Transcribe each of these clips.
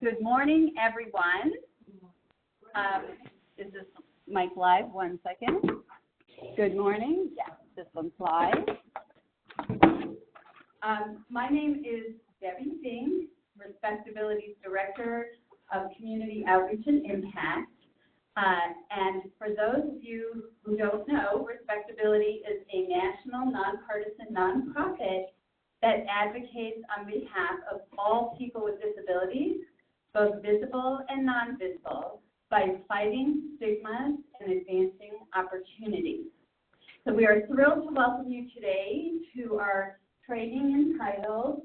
Good morning, everyone. Is this mic live? 1 second. Good morning. Yes, this one's live. My name is Debbie Singh, RespectAbility's Director of Community Outreach and Impact. And for those of you who don't know, RespectAbility is a national, nonpartisan nonprofit that advocates on behalf of all people with disabilities, both visible and non-visible, by fighting stigmas and advancing opportunities. So we are thrilled to welcome you today to our training entitled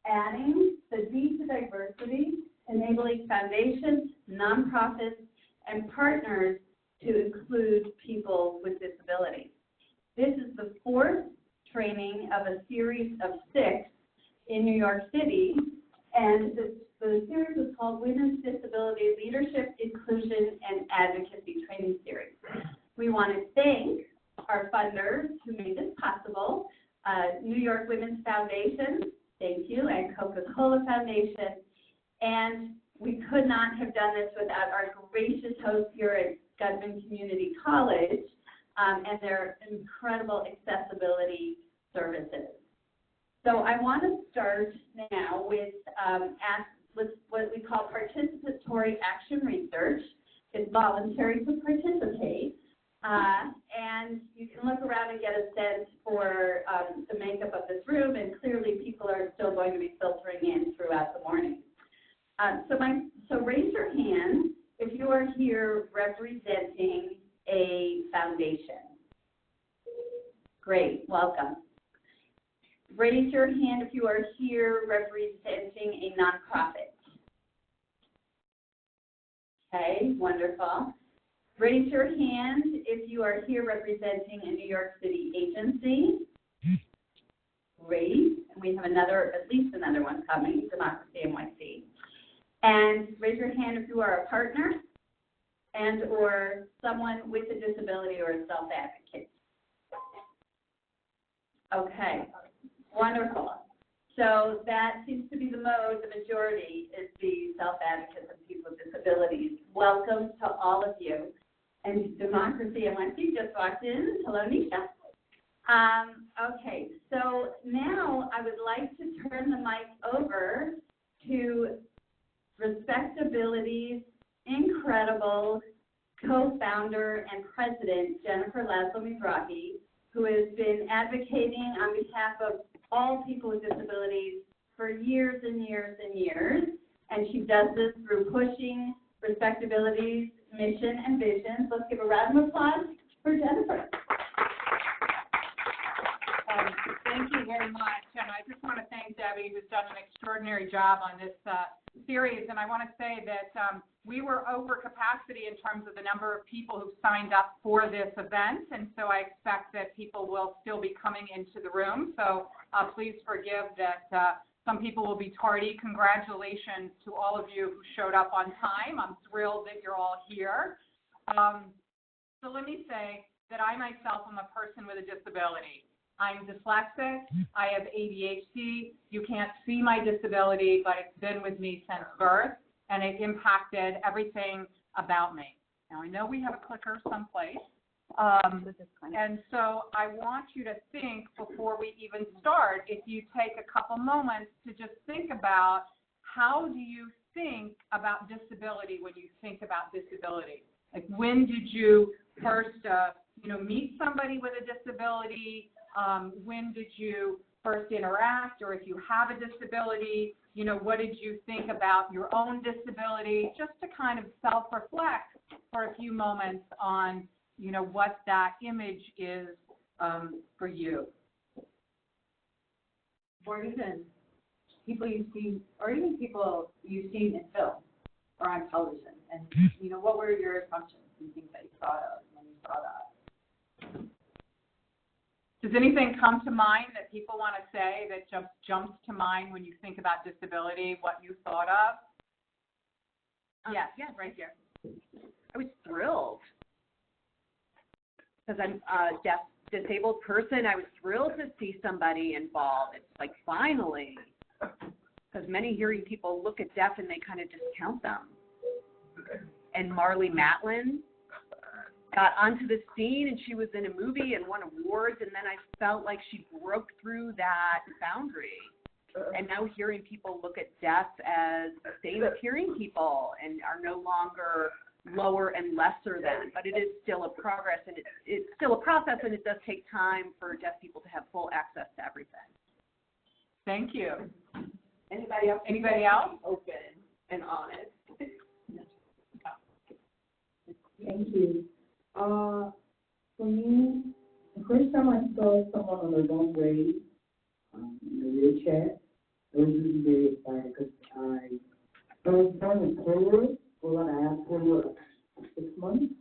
Adding the D to Diversity, Enabling Foundations, Nonprofits, and Partners to Include People with Disabilities. This is the fourth training of a series of 6 in New York City, and the series is called Women's Disability Leadership, Inclusion, and Advocacy Training Series. We want to thank our funders who made this possible, New York Women's Foundation, thank you, and Coca-Cola Foundation, and we could not have done this without our gracious hosts here at Gutman Community College and their incredible accessibility services. So I want to start now with what we call participatory action research. It's voluntary to participate, and you can look around and get a sense for the makeup of this room, and clearly people are still going to be filtering in throughout the morning. So raise your hand if you are here representing a foundation. Great, welcome. Raise your hand if you are here representing a nonprofit. Okay, wonderful. Raise your hand if you are here representing a New York City agency. Great, and we have at least another one coming, Democracy NYC. And raise your hand if you are a partner and or someone with a disability or a self-advocate. Okay, wonderful. So that seems to be the mode. The majority is the self-advocates and people with disabilities. Welcome to all of you. And Democracy NYC just walked in. Hello, Nisha. Okay, so now I would like to turn the mic over to RespectAbility's incredible co-founder and president, Laszlo Mizrahi, who has been advocating on behalf of all people with disabilities for years and years and years. And she does this through pushing RespectAbility's mission and vision. Let's give a round of applause for Jennifer. Thank you very much. And I just want to thank Debbie, who's done an extraordinary job on this series. And I want to say that we were over capacity in terms of the number of people who signed up for this event. And so I expect that people will still be coming into the room. So please forgive that some people will be tardy. Congratulations to all of you who showed up on time. I'm thrilled that you're all here. So let me say that I myself am a person with a disability. I'm dyslexic, I have ADHD. You can't see my disability, but it's been with me since birth, and it impacted everything about me. Now, I know we have a clicker someplace, and so I want you to think before we even start, if you take a couple moments to just think about how do you think about disability when you think about disability? Like, when did you first, meet somebody with a disability? When did you first interact, or if you have a disability, what did you think about your own disability? Just to kind of self-reflect for a few moments on, what that image is for you. Or even people you see, or even people you've seen in film or on television. And, what were your assumptions and things that you thought of when you saw that? Does anything come to mind that people want to say that just jumps to mind when you think about disability, what you thought of? Yes, right here. I was thrilled because I'm a disabled person. I was thrilled to see somebody involved. It's like, finally, because many hearing people look at deaf and they kind of discount them. And Marlee Matlin got onto the scene, and she was in a movie and won awards, and then I felt like she broke through that boundary. And now hearing people look at deaf as the same as hearing people and are no longer lower and lesser than, but it is still a progress, and it's still a process, and it does take time for deaf people to have full access to everything. Thank you. Anybody else? Anybody else? Open and honest. Thank you. For me, the first time I saw someone on the wrong way in a wheelchair, I was really very excited because I was born with polio. Well, I had polio for 6 months,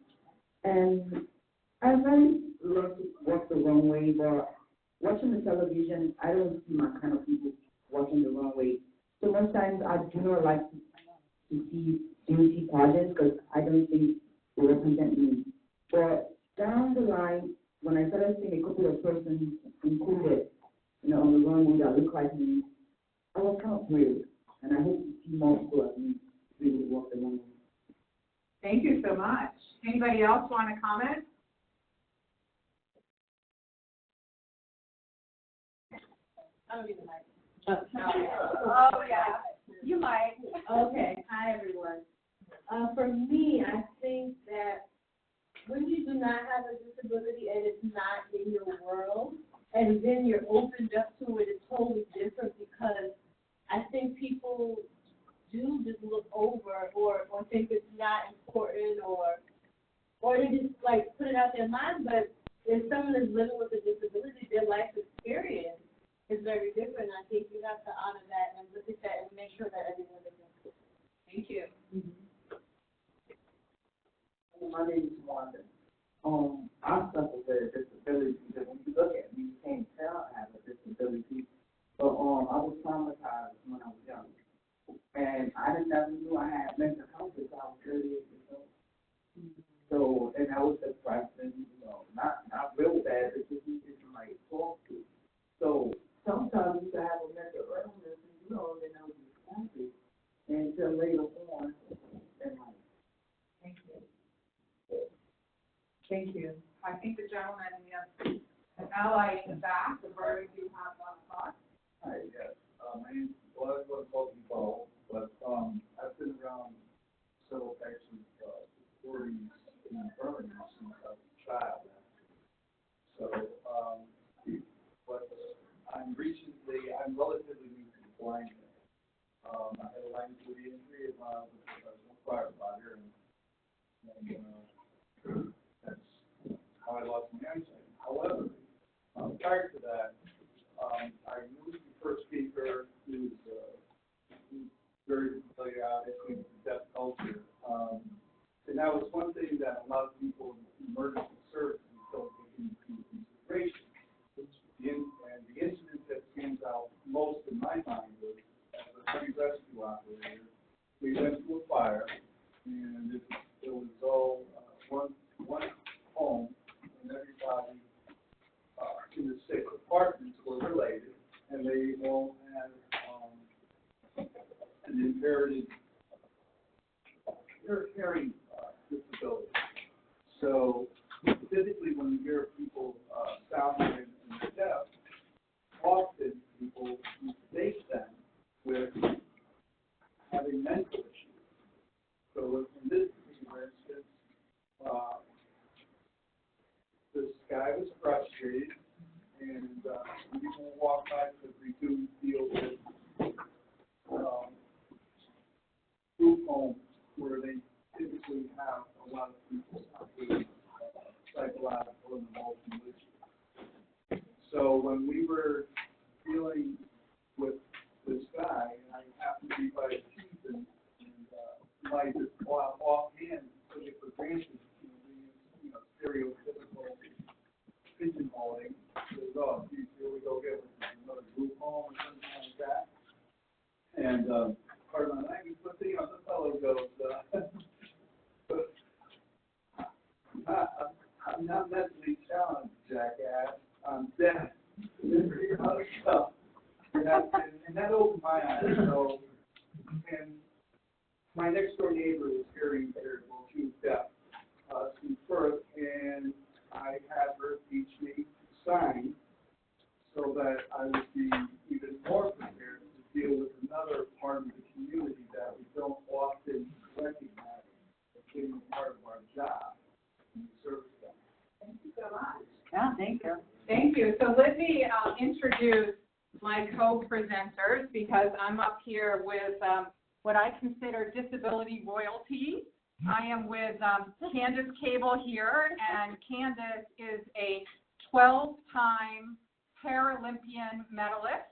and I really love to walk the wrong way, but watching the television, I don't see my kind of people walking the wrong way. So sometimes I do not like to see beauty pageants because I don't think they represent me. But down the line, when I started seeing a couple of persons included, on the wrong way that look like me, I was kind of thrilled, and I hope to see more people like me really walk the wrong way. Thank you so much. Anybody else want to comment? I don't even like. Oh, yeah, you might. Okay, hi everyone. For me, I think that when you do not have a disability and it's not in your world, and then you're opened up to it, it's totally different, because I think people do just look over or think it's not important, or they just like put it out their mind. But if someone is living with a disability, their life experience is very different. I think you have to honor that and look at that and make sure that everyone is included. Thank you. My name is Wanda. I suffer with a disability because when you look at me, you can't tell I have a disability. But I was traumatized when I was young. And I just never knew I had mental health until I was 38 years old. So, and I was depressed, and, not real bad, but just needed somebody to talk to. So, sometimes you can have a mental illness, and they know you're happy until later on in life. Thank you. Thank you. I think the gentleman in the ally in the back, the bird, you have one thought. Hi, yes. My name is Laszlo, but I've been around several types of disabilities and infirmities since I was a child. So, but I'm relatively new to blindness. I had a language injury when I was a firefighter, and that's how I lost my eyesight. However, prior to that, I knew the first speaker who's very familiar, obviously, with the deaf culture. And that was one thing that a lot of people in emergency services don't take into consideration. And the incident that stands out most in my mind was, as a heavy rescue operator, we went to a fire, and it was all one home, and everybody in the 6 apartments were related, and they all had an inherited hearing disability. So typically when you hear people sounding and deaf, often people mistake them with having mental issues. So in this particular instance, this guy was frustrated, and people walk by because we do deal with group homes where they typically have a lot of people with psychological and emotional issues. So when we were dealing with this guy, and I happened to be by his teeth, and might just offhand took it for granted, stereotypical pigeonholing. Oh, here we go again with another group home or something like that. And part of my language, but the fellow goes, I'm not mentally challenged, jackass. I'm deaf. So And that opened my eyes. So, and my next door neighbor is very impaired, well, she was deaf since birth, and I had her teach me sign so that I would be even more prepared to deal with another part of the community that we don't often recognize as being part of our job in service. Thank you so much. Yeah, thank you. Thank you. So let me introduce my co-presenters, because I'm up here with what I consider disability royalty. I am with Candace Cable here, and Candace is a 12-time Paralympian medalist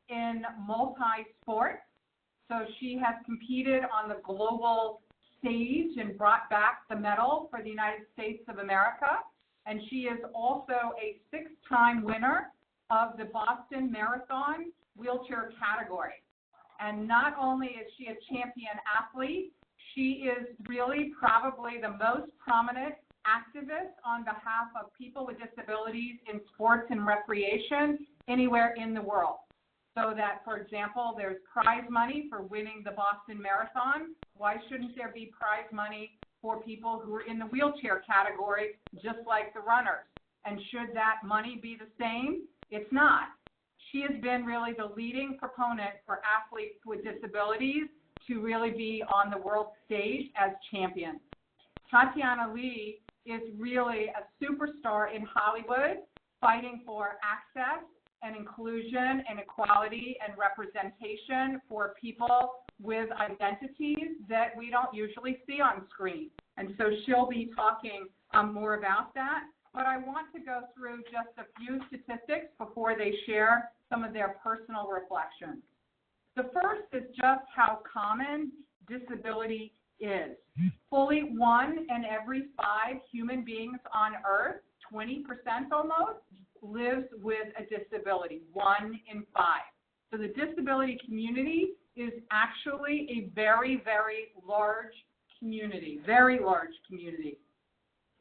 in multi-sports. So she has competed on the global stage and brought back the medal for the United States of America. And she is also a 6-time winner of the Boston Marathon wheelchair category. And not only is she a champion athlete, she is really probably the most prominent activist on behalf of people with disabilities in sports and recreation anywhere in the world. So that, for example, there's prize money for winning the Boston Marathon. Why shouldn't there be prize money for people who are in the wheelchair category, just like the runners? And should that money be the same? It's not. She has been really the leading proponent for athletes with disabilities to really be on the world stage as champions. Tatiana Lee is really a superstar in Hollywood, fighting for access and inclusion and equality and representation for people with identities that we don't usually see on screen. And so she'll be talking more about that. But I want to go through just a few statistics before they share some of their personal reflections. The first is just how common disability is. Fully 1 in every 5 human beings on Earth, 20% almost, lives with a disability, 1 in 5. So the disability community is actually a very, very large community, very large community.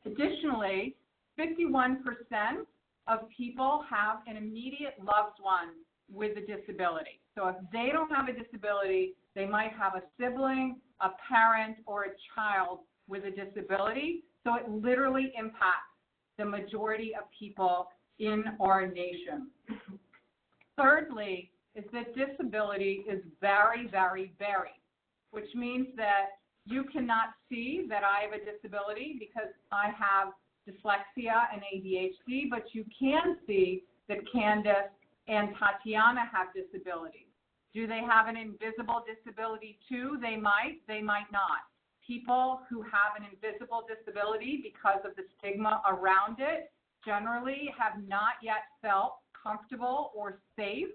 Additionally, 51% of people have an immediate loved one with a disability. So if they don't have a disability, they might have a sibling, a parent, or a child with a disability. So it literally impacts the majority of people in our nation. Thirdly, is that disability is very, very varied, which means that you cannot see that I have a disability because I have dyslexia and ADHD, but you can see that Candace and Tatiana have disabilities. Do they have an invisible disability too? They might not. People who have an invisible disability because of the stigma around it generally have not yet felt comfortable or safe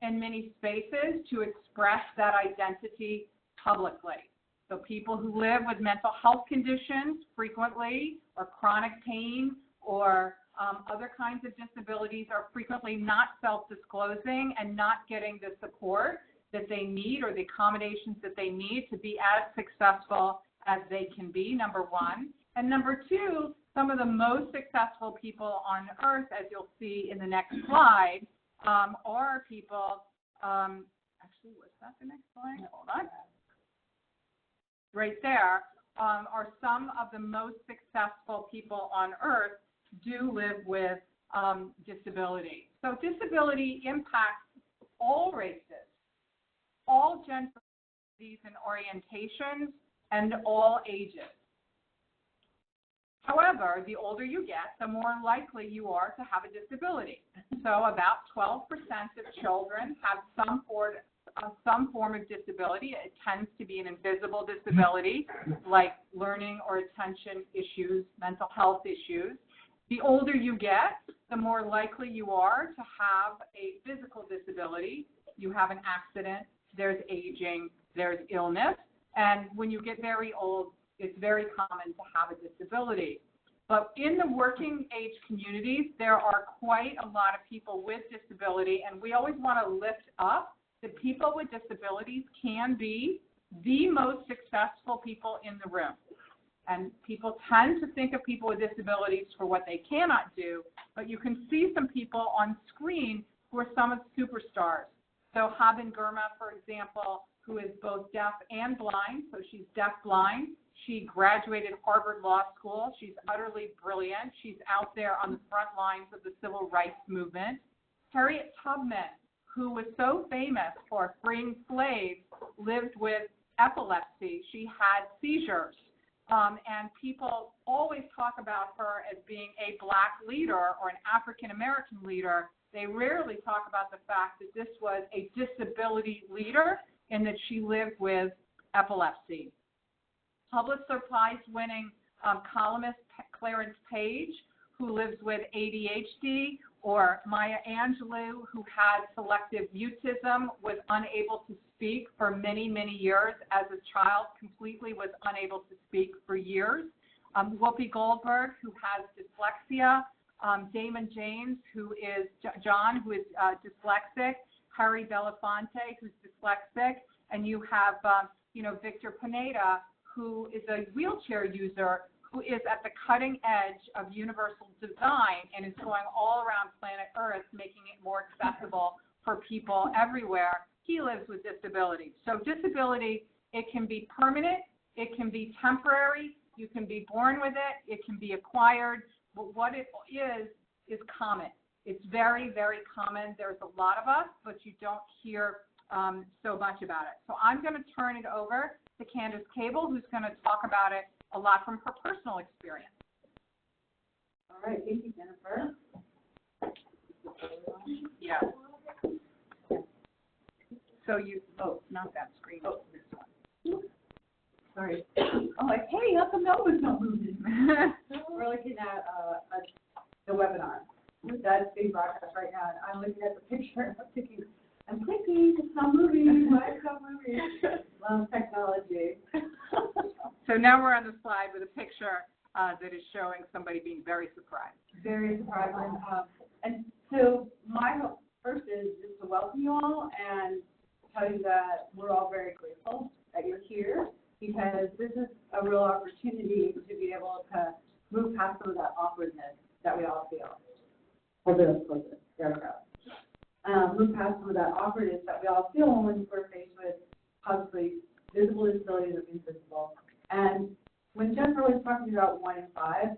in many spaces to express that identity publicly. So people who live with mental health conditions frequently, or chronic pain, or other kinds of disabilities are frequently not self-disclosing and not getting the support that they need or the accommodations that they need to be as successful as they can be, number one. And number two, some of the most successful people on earth, as you'll see in the next slide, are people, actually, was that the next slide? Hold on. Right there, are some of the most successful people on earth do live with disability. So disability impacts all races, all genders and orientations, and all ages. However, the older you get, the more likely you are to have a disability. So about 12% of children have some form of disability. It tends to be an invisible disability, like learning or attention issues, mental health issues. The older you get, the more likely you are to have a physical disability. You have an accident, there's aging, there's illness, and when you get very old, it's very common to have a disability. But in the working age communities, there are quite a lot of people with disability, and we always want to lift up that people with disabilities can be the most successful people in the room. And people tend to think of people with disabilities for what they cannot do, but you can see some people on screen who are some of the superstars. So Haben Girma, for example, who is both deaf and blind, so she's deaf-blind. She graduated Harvard Law School. She's utterly brilliant. She's out there on the front lines of the civil rights movement. Harriet Tubman, who was so famous for freeing slaves, lived with epilepsy. She had seizures. And people always talk about her as being a black leader or an African-American leader. They rarely talk about the fact that this was a disability leader and that she lived with epilepsy. Pulitzer Prize-winning columnist Clarence Page, who lives with ADHD, or Maya Angelou, who had selective mutism, was unable to speak for many, many years. As a child, completely was unable to speak for years. Whoopi Goldberg, who has dyslexia. Damon James, who is John, who is dyslexic. Harry Belafonte, who's dyslexic. And you have, Victor Pineda, who is a wheelchair user, who is at the cutting edge of universal design and is going all around planet Earth, making it more accessible for people everywhere. He lives with disability. So disability, it can be permanent, it can be temporary, you can be born with it, it can be acquired, but what it is common. It's very, very common. There's a lot of us, but you don't hear so much about it. So I'm going to turn it over to Candace Cable, who's going to talk about it a lot from her personal experience. All right, thank you, Jennifer. Yeah. So not that screen, this one. Sorry. I'm like, hey, how come that was not moving? We're looking at the webinar. That's being broadcast right now, and I'm looking at the picture. I'm thinking, I'm clicking, it's not moving. Why is it not moving? Technology. So now we're on the slide with a picture that is showing somebody being very surprised. Very surprising. And so my hope first is just to welcome you all and tell you that we're all very grateful that you're here, because this is a real opportunity to be able to move past some of that awkwardness that we all feel. There we go. Move past some of that awkwardness that we all feel when we're faced with possibly visible disabilities or invisible. And when Jennifer was talking about 1 in 5,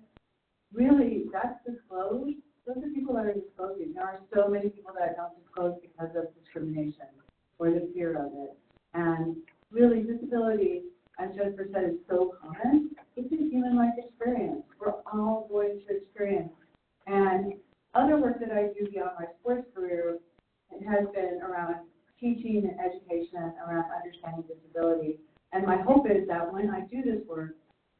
really that's disclosed. Those are people that are disclosing. There are so many people that don't disclose because of discrimination or the fear of it. And really, disability, as Jennifer said, is so common. It's a human life experience. We're all going to experience. And other work that I do beyond my sports career, it has been around teaching and education around understanding disability. And my hope is that when I do this work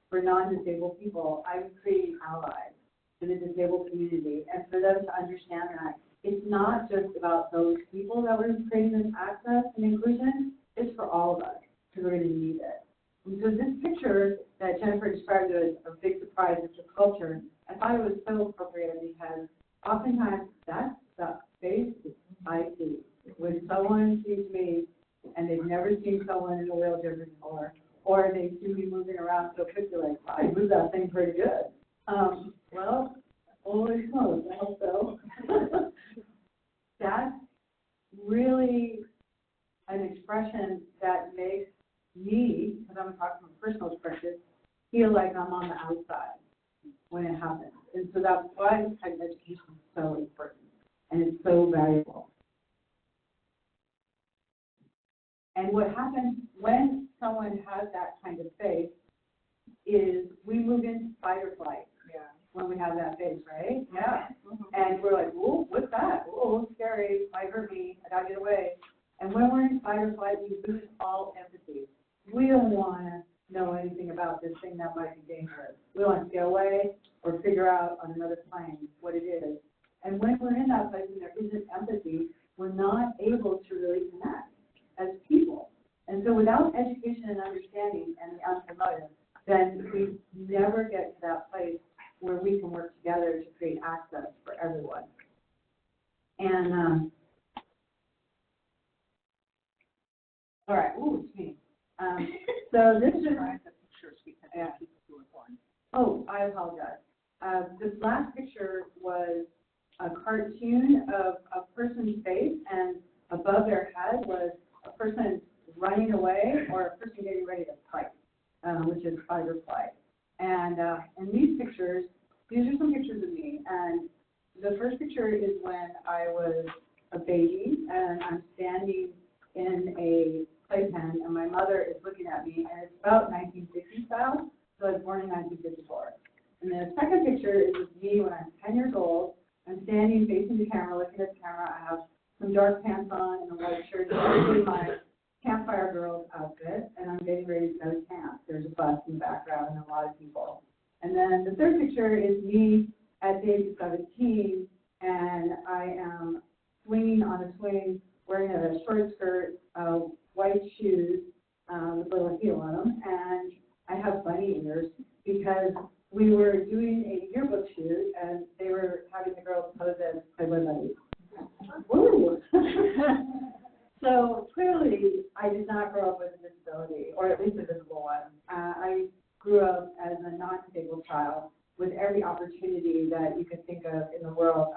for non-disabled people, I'm creating allies in the disabled community, and for them to understand that it's not just about those people that we're creating this access and inclusion, it's for all of us, because we're going to need it. And so this picture that Jennifer described as a big surprise, it's a culture, I thought it was so appropriate because oftentimes that's the face I see when someone sees me and they've never seen someone in a wheelchair before, or they see me moving around so quickly, like, I move that thing pretty good. Well, holy smokes, I hope so. That's really an expression that makes me, because I'm talking from personal perspective, feel like I'm on the outside when it happens. And so that's why this type of education is so important and it's so valuable. And what happens when someone has that kind of face is we move into fight or flight. Yeah. When we have that face, right? Yeah. Mm-hmm. And we're like, whoa, what's that? Oh, scary, might hurt me, I gotta get away. And when we're in fight or flight, we lose all empathy. We don't want to know anything about this thing that might be dangerous. We want to get away or figure out on another plane what it is. And when we're in that place and there isn't empathy, we're not able to really connect as people. And so without education and understanding and the unfamiliar, then we never get to that place where we can work together to create access for everyone. And, all right, ooh, it's me. So this is, oh, I apologize. This last picture was a cartoon of a person's face, and above their head was a person running away or a person getting ready to fight, which is fight or flight. And these pictures, these are some pictures of me. And the first picture is when I was a baby, and I'm standing in a playpen, and my mother is looking at me, and it's about 1960 style, so I was born in 1954. And the second picture is of me when I'm 10 years old. I'm standing facing the camera, looking at the camera. I have some dark pants on and a white shirt. It's actually my Campfire Girls outfit, and I'm getting ready to go to camp. There's a bus in the background and a lot of people. And then the third picture is me at the age of 17, and I am swinging on a swing, wearing a short skirt, white shoes with a little heel on them, and I have bunny ears because we were doing a yearbook shoot, and they were having the girls pose as Playboy bunnies. Woo! So clearly, I did not grow up with a disability, or at least a visible one. I grew up as a non-disabled child with every opportunity that you could think of in the world.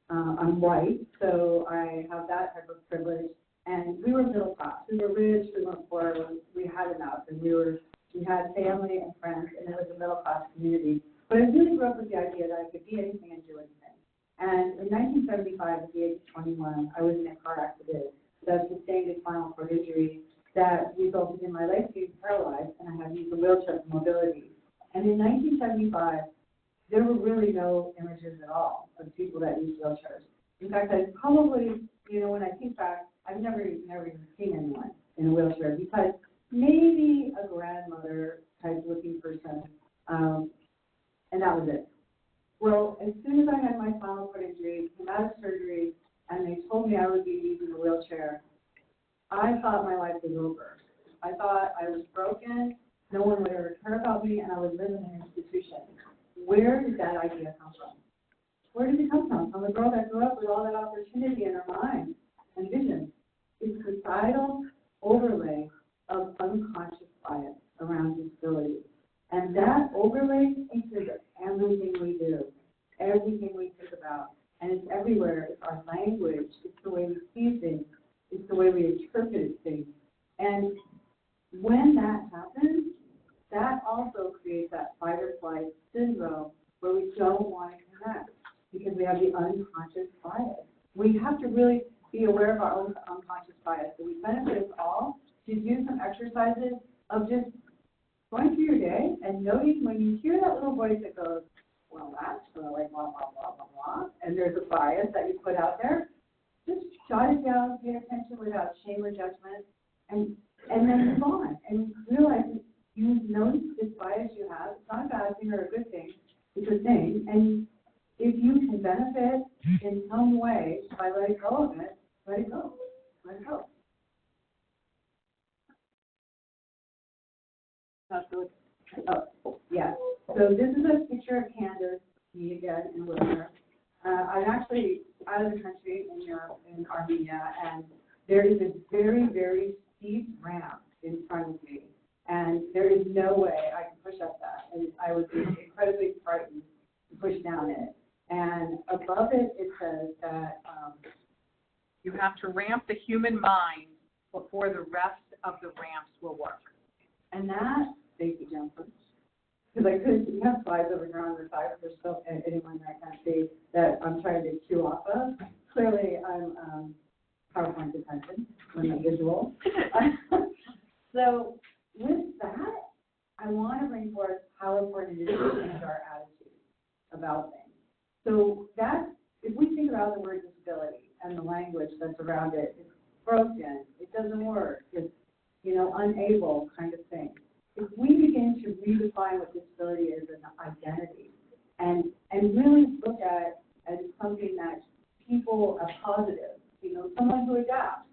I'm white, so I have that type of privilege. And we were middle class. We were rich. We weren't poor. We had enough, and we had family and friends, and it was a middle class community. But I really grew up with the idea that I could be anything and do anything. And in 1975, at the age of 21, I was in a car accident that sustained a spinal cord injury that resulted in my legs being paralyzed, and I had to use a wheelchair for mobility. And in 1975, there were really no images at all of people that used wheelchairs. In fact, I probably, when I think back, I've never even seen anyone in a wheelchair besides maybe a grandmother type looking person, and that was it. Well, as soon as I had my spinal cord injury, came out of surgery, and they told me I would be using a wheelchair, I thought my life was over. I thought I was broken, no one would ever care about me, and I would live in an institution. Where did that idea come from? Where did it come from? From a girl that grew up with all that opportunity in her mind and vision. It's societal overlay of unconscious bias around disability. And that overlay into everything we do, everything we think about. And it's everywhere. It's our language. It's the way we see things. It's the way we interpret things. And when that happens, that also creates that fight or flight syndrome where we don't want to connect because we have the unconscious bias. We have to really be aware of our own unconscious bias. So we benefit us all to do some exercises of just going through your day and noticing when you hear that little voice that goes, well, that's like blah, blah, blah, blah, blah, and there's a bias that you put out there, just jot it down, pay attention without shame or judgment, and then move on and realize that you notice this bias you have. It's not a bad thing or a good thing. It's a thing. And if you can benefit in some way by letting go of it, let it go. Let it go. Oh, yeah. So this is a picture of Candace, me again, in Wilmer. I'm actually out of the country in Europe, in Armenia, and there is a very, very steep ramp in front of me. And there is no way I can push up that. And I would be incredibly frightened to push down it. And above it, it says that you have to ramp the human mind before the rest of the ramps will work. And that, thank you, Jennifer. Because we have slides over here on the side for so anyone that can't see that I'm trying to cue off of. Clearly, I'm PowerPoint dependent when I'm visual. So with that, I want to bring forth how important it is to change our attitude about things. So that, if we think about the word disability and the language that's around it, it's broken, it doesn't work, it's, unable kind of thing. If we begin to redefine what disability is as an identity and really look at as something that people are positive, someone who adapts,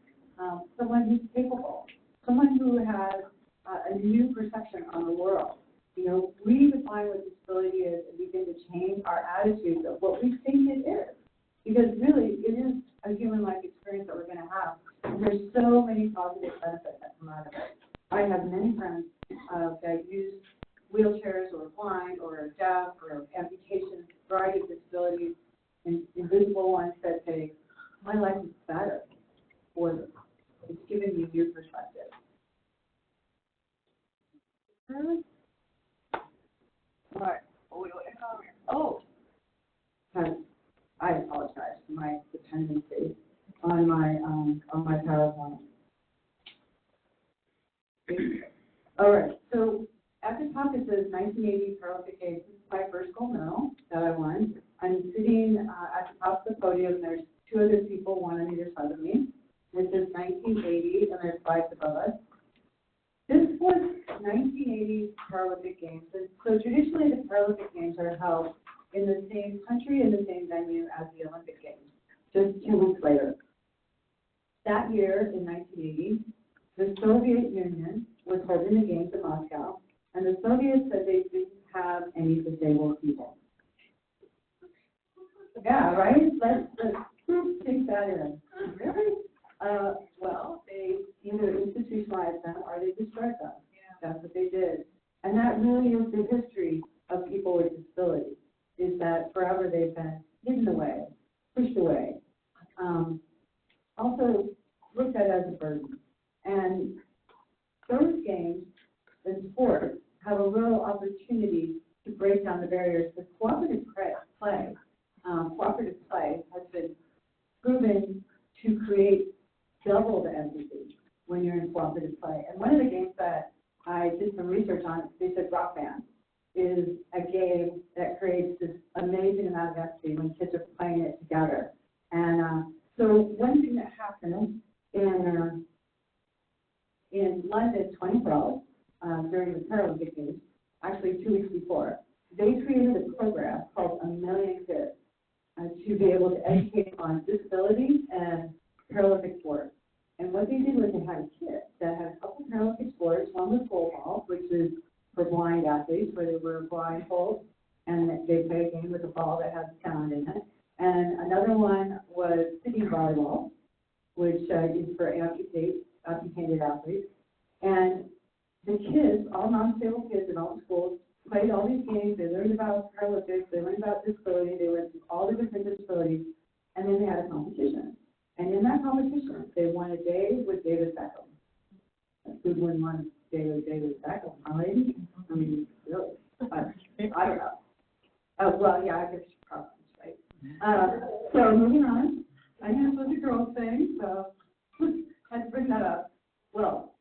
someone who's capable, someone who has a new perception on the world, redefine what disability is and begin to change our attitudes of what we think it is. Because really, it is a human life experience that we're going to have. And there's so many positive benefits that come out of it. I have many friends that use wheelchairs or blind or deaf or amputations, variety of disabilities, and invisible ones that say, my life is better. for them. It's giving you your perspective. All right. Oh, I apologize for my dependency on my PowerPoint. All right. So at the top it says 1980 Paralympic Games. This is my first gold medal that I won. I'm sitting at the top of the podium. There's two other people, one on either side of me. This is 1980, and there's flags above us. This was 1980 Paralympic Games. And so traditionally, the Paralympic Games are held in the same country and the same venue as the Olympic Games, just 2 weeks later. That year, in 1980, the Soviet Union was holding the Games in Moscow, and the Soviets said they didn't have any disabled people. Yeah, right? Let's take that in. Really? Well, they either institutionalized them or they destroyed them. Yeah. That's what they did. And that really is the history of people with disabilities, is that forever they've been hidden away, pushed away, also looked at as a burden. And those games and sports have a real opportunity to break down the barriers. The cooperative play has been proven to create double the empathy when you're in cooperative play. And one of the games that I did some research on, they said Rock Band is a game that creates this amazing amount of empathy when kids are playing it together. And so one thing that happened in London 2012, during the Paralympic Games, actually 2 weeks before, they created a program called A Million Kids to be able to educate on disabilities and Paralympic sports. And what they did was they had a kit that had a couple Paralympic sports. One was goalball, which is for blind athletes, where they wear blindfolds, and they play a game with a ball that has sound in it. And another one was sitting volleyball, which is for amputated athletes. And the kids, all non-disabled kids in all the schools, played all these games. They learned about Paralympics, they learned about disability, they went through all the different disabilities, and then they had a competition. And in that competition, they won a day with David Beckham. Who wouldn't want a day with David Beckham, huh, lady? I mean, really? I don't know. Well, yeah, I guess she probably, right? So moving on. I knew this was a girl thing, so I had to bring that up. Well,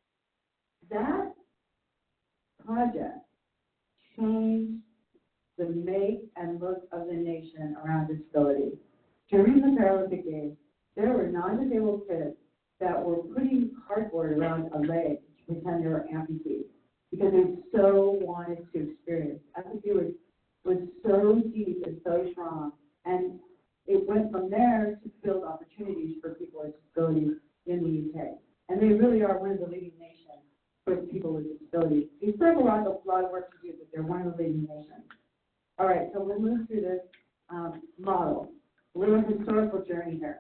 that project changed the make and look of the nation around disability. During the Paralympic Games, there were non-disabled kids that were putting cardboard around a leg to pretend they were amputees because they so wanted to experience. Empathy was so deep and so strong, and it went from there to build opportunities for people with disabilities in the UK. And they really are one of the leading nations for people with disabilities. We still have a lot of work to do, but they're one of the leading nations. All right, so we'll move through this model, a little historical journey here.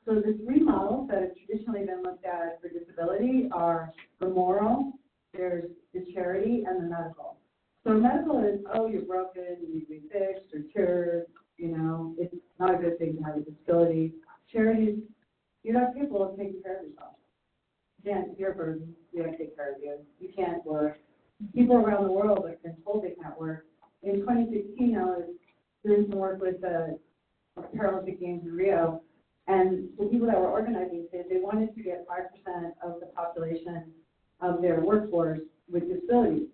So the three models that have traditionally been looked at for disability are the moral, there's the charity, and the medical. So medical is, oh, you're broken, you need to be fixed or cured, you know, it's not a good thing to have a disability. Charity is, you're not capable of taking care of yourself. Again, it's your burden, we have to take care of you. You can't work. People around the world have been told they can't work. In 2016, I was doing some work with the Paralympic Games in Rio, and the people that were organizing said they wanted to get 5% of the population of their workforce with disabilities.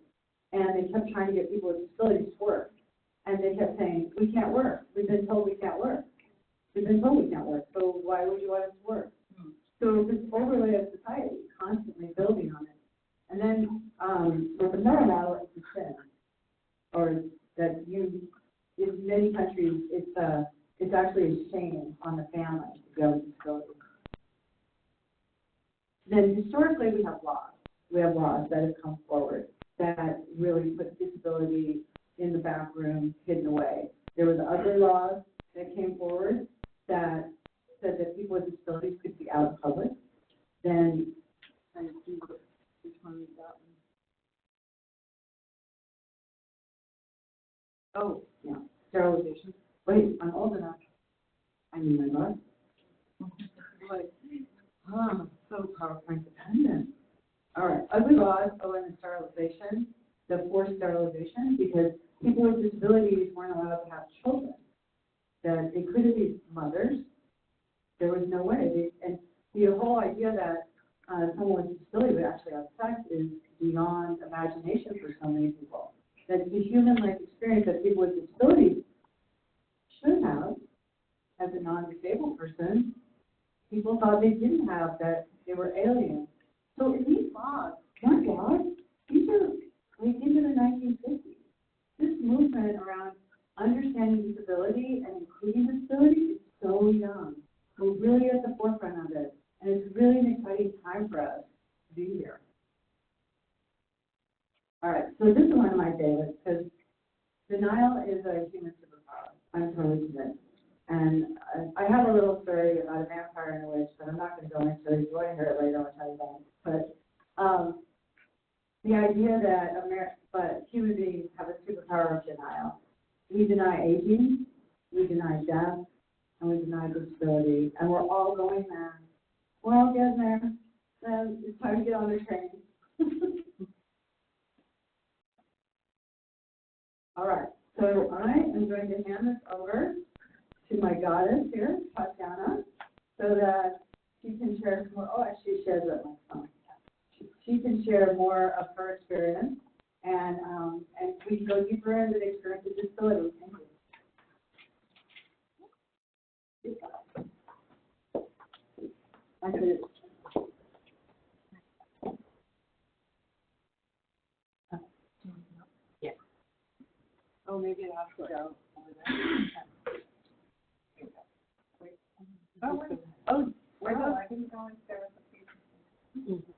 And they kept trying to get people with disabilities to work. And they kept saying, we can't work. We've been told we can't work. We've been told we can't work. So why would you want us to work? So this overlay of society, constantly building on it. And then with the meta model, it's a sin. Or that in many countries, it's actually a shame on the family to go with disability. Then historically, we have laws. We have laws that have come forward that really put disability in the back room, hidden away. There were the ugly laws that came forward that said that people with disabilities could be out in public. Then, which one is that one? Oh, yeah, sterilization. Wait, I'm old enough. I need my bus. So powerful, independent. All right, ugly laws in sterilization, the forced sterilization, because people with disabilities weren't allowed to have children. That they couldn't be mothers. There was no way. And the whole idea that someone with disability would actually have sex is beyond imagination for so many people. That the human life experience that people with disabilities should have as a non-disabled person, people thought they didn't have, that they were aliens. So in these laws, my God, these are like into the 1950s. This movement around understanding disability and including disability is so young. We're really at the forefront of it, and it's really an exciting time for us to be here. All right, so this is one of my favorites, because denial is a human superpower. I'm totally convinced. And I have a little story about a vampire and a witch, but I'm not going to go into it. If you want to hear it later, I'll tell you that. But the idea that human beings have a superpower of denial. We deny aging, we deny death, and we deny disability, and we're all going there. We're all getting there. And it's time to get on the train. All right, so I am going to hand this over to my goddess here, Tatiana, so that she can share some more. Oh, actually, she shares it on my phone. She can share more of her experience, and we can go deeper into the experience of disability. Thank you. Yeah. Oh, maybe it has to go over there. Where goes? I didn't go into there with the people.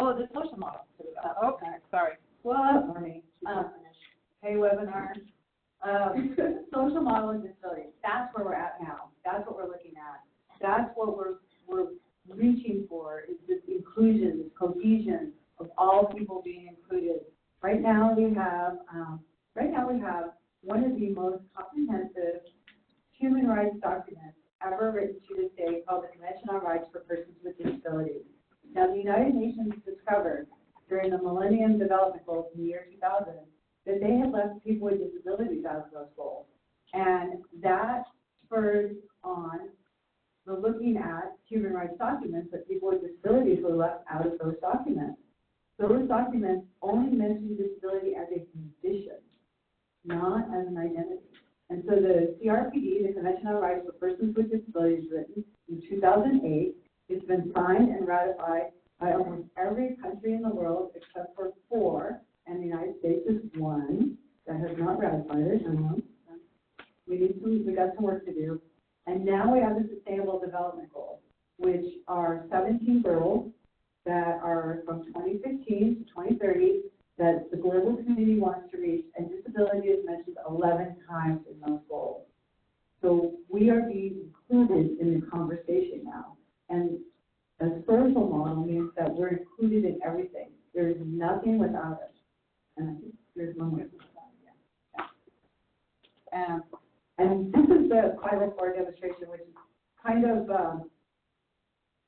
Oh, the social model. Okay, sorry. What, Marnie? Hey, webinar. Social model and disability. That's where we're at now. That's what we're looking at. That's what we're reaching for, is this inclusion, this cohesion of all people being included. Right now we have one of the most comprehensive human rights documents ever written to this day, called the Convention on Rights for Persons with Disabilities. Now, the United Nations discovered during the Millennium Development Goals in the year 2000 that they had left people with disabilities out of those goals. And that spurred on the looking at human rights documents that people with disabilities were left out of those documents. Those documents only mention disability as a condition, not as an identity. And so the CRPD, the Convention on Rights for Persons with Disabilities, written in 2008, it's been signed and ratified by almost every country in the world except for 4, and the United States is one that has not ratified it. We got some work to do. And now we have the Sustainable Development Goals, which are 17 goals that are from 2015 to 2030 that the global community wants to reach, and disability is mentioned 11 times in those goals. So we are being included in the conversation now. And a social model means that we're included in everything. There is nothing without us. And I think there's one more. Yeah. And this is the 504 demonstration, which is kind of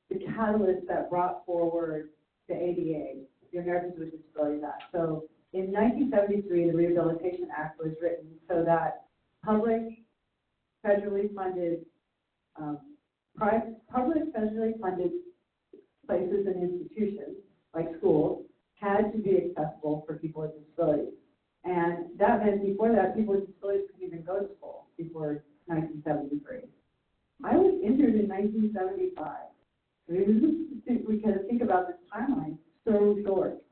the catalyst that brought forward the ADA, the Americans with Disabilities Act. So in 1973, the Rehabilitation Act was written so that public federally funded places and institutions, like schools, had to be accessible for people with disabilities. And that meant before that, people with disabilities couldn't even go to school before 1973. I was injured in 1975. I mean, we kind of think about this timeline so short.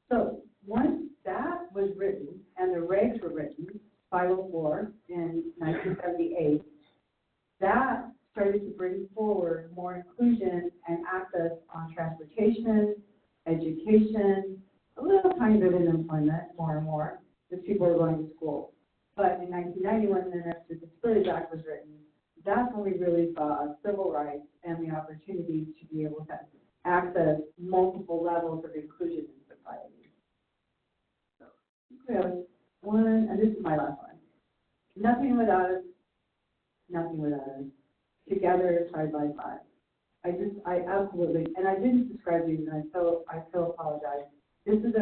So once that was written and the regs were written, 504 in 1978, that started to bring forward more inclusion and access on transportation, education, a little tiny bit in employment, more and more, as people were going to school. But in 1990, when the Americans with Disabilities Act was written, that's when we really saw civil rights and the opportunity to be able to access multiple levels of inclusion in society. So we have one, and this is my last one. Nothing without us, nothing without us. together side by side. I absolutely, and I didn't describe these, and I so apologize. This is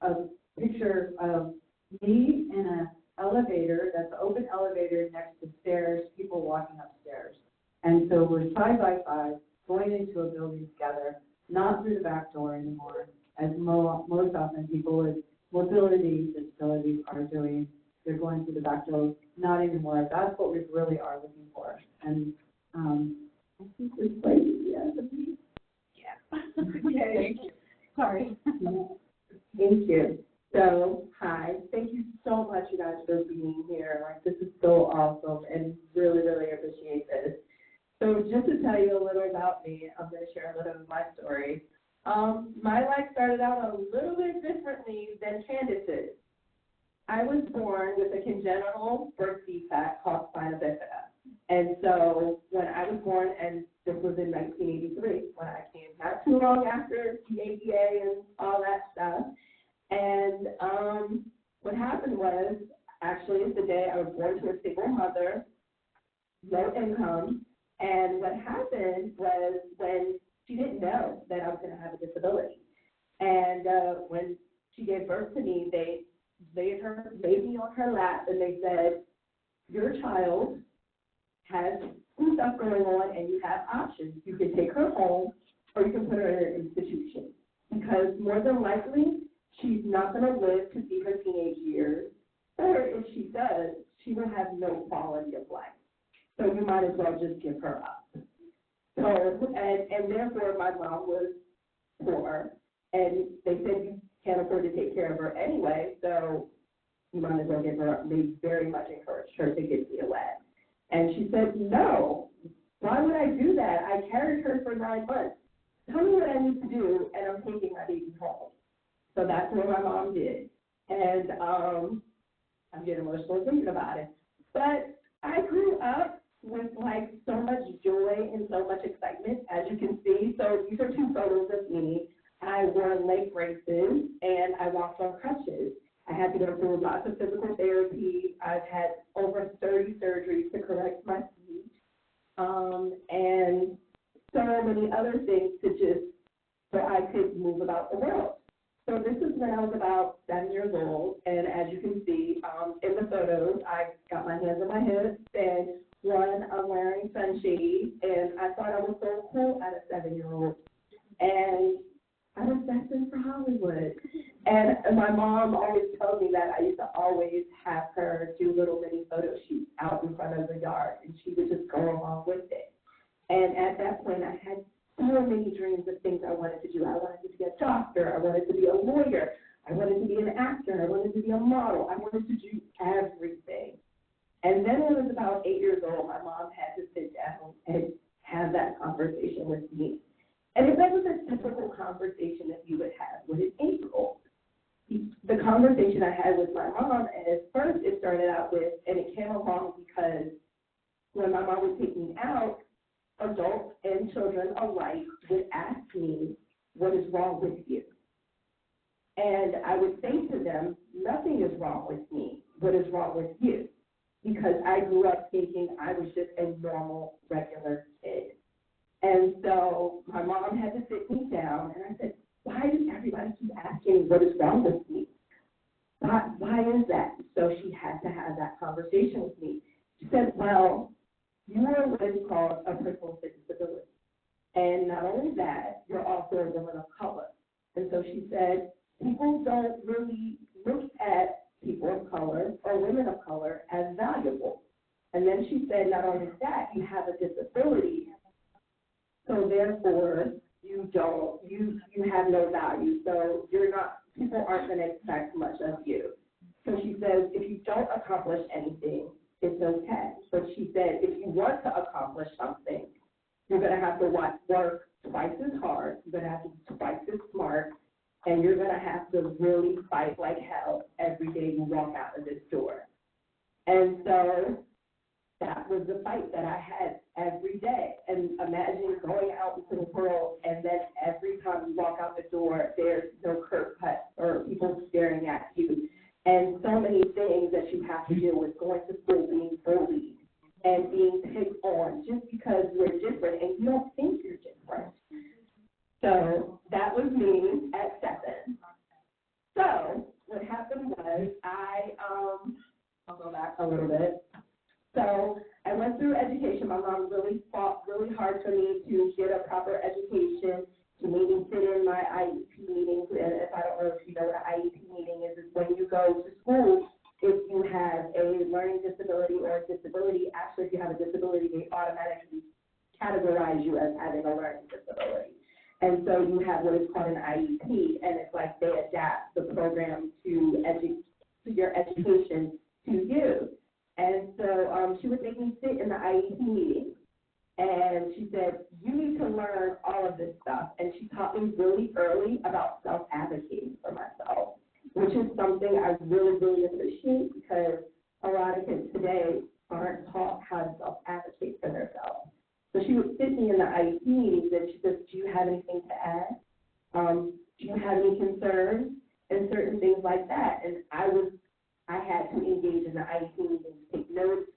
a picture of me in an elevator, that's an open elevator next to stairs, people walking upstairs. And so we're side by side, going into a building together, not through the back door anymore, as most often people with mobility disabilities are doing. They're going through the back door, not anymore. That's what we really are looking for. And I think this place is the end of me. Yeah. Okay. Thank you. Sorry. Thank you. So, hi, thank you so much, you guys, for being here. Like, this is so awesome, and really, really appreciate this. So, just to tell you a little about me, I'm going to share a little of my story. My life started out a little bit differently than Candace's. I was born with a congenital birth defect called spina bifida. And so when I was born, and this was in 1983, when I came, not too long after the ADA and all that stuff. And what happened was, actually, the day I was born to a single mother, low income, and what happened was when she didn't know that I was going to have a disability. And when she gave birth to me, they laid me on her lap, and they said, your child has some stuff going on, and you have options. You can take her home, or you can put her in an institution, because more than likely, she's not going to live to see her teenage years, or if she does, she will have no quality of life. So you might as well just give her up. So, and therefore, my mom was poor, and they said you can't afford to take care of her anyway, so you might as well give her up. They very much encouraged her to give me away. And she said, no, why would I do that? I carried her for 9 months. Tell me what I need to do, and I'm taking my baby home. So that's what my mom did. And I'm getting emotional thinking about it. But I grew up with like so much joy and so much excitement, as you can see. So these are 2 photos of me. I wore leg braces and I walked on crutches. I had to go through lots of physical therapy. I've had over 30 surgeries to correct my feet, and so many other things so I could move about the world. So this is when I was about 7 years old, and as you can see in the photos, I got my hands on my hips, and one, I'm wearing sunshades, and I thought I was so cool at a 7-year-old, and I was destined for Hollywood. And my mom always told me that I used to always have her do little mini photo shoots out in front of the yard, and she would just go along with it. And at that point, I had so many dreams of things I wanted to do. I wanted to be a doctor. I wanted to be a lawyer. I wanted to be an actor. I wanted to be a model. I wanted to do everything. And then when I was about 8 years old, my mom had to sit down and have that conversation with me. And it wasn't a typical conversation that you would have with an 8-year-old. The conversation I had with my mom, and at first it started out with, and it came along because when my mom would take me out, adults and children alike would ask me, what is wrong with you? And I would say to them, nothing is wrong with me. What is wrong with you? Because I grew up thinking I was just a normal, regular kid. And so my mom had to sit me down, and I said, why does everybody keep asking what is wrong with me? Why is that? So she had to have that conversation with me. She said, well, you are what is called a person with disability. And not only that, you're also a woman of color. And so she said, people don't really look at people of color or women of color as valuable. And then she said, not only that, you have a disability, so therefore you have no value. So people aren't going to expect much of you. So she says, if you don't accomplish anything, it's okay. But she said, if you want to accomplish something, you're going to have to work twice as hard, you're going to have to be twice as smart, and you're going to have to really fight like hell every day you walk out of this door. And so that was the fight that I had every day. And imagine going out into the world, and then every time you walk out the door, there's no curb cut or people staring at you. And so many things that you have to deal with, going to school, being bullied, and being picked on just because you're different and you don't think you're different. So that was me at 7. So what happened was I'll go back a little bit. So I went through education. My mom really fought really hard for me to get a proper education, to maybe sit in my IEP meetings. And if I don't know if you know what an IEP meeting is when you go to school, if you have a learning disability or a disability, actually if you have a disability, they automatically categorize you as having a learning disability. And so you have what is called an IEP, and it's like they adapt the program to your education to you. And so she would make me sit in the IEP meeting, and she said, you need to learn all of this stuff. And she taught me really early about self-advocating for myself, which is something I really, really appreciate because a lot of kids today aren't taught how to self-advocate for themselves. So she would sit me in the IEP meetings and she says, do you have anything to add? Do you have any concerns? And certain things like that. And I had to engage in the IEP meetings, take notes,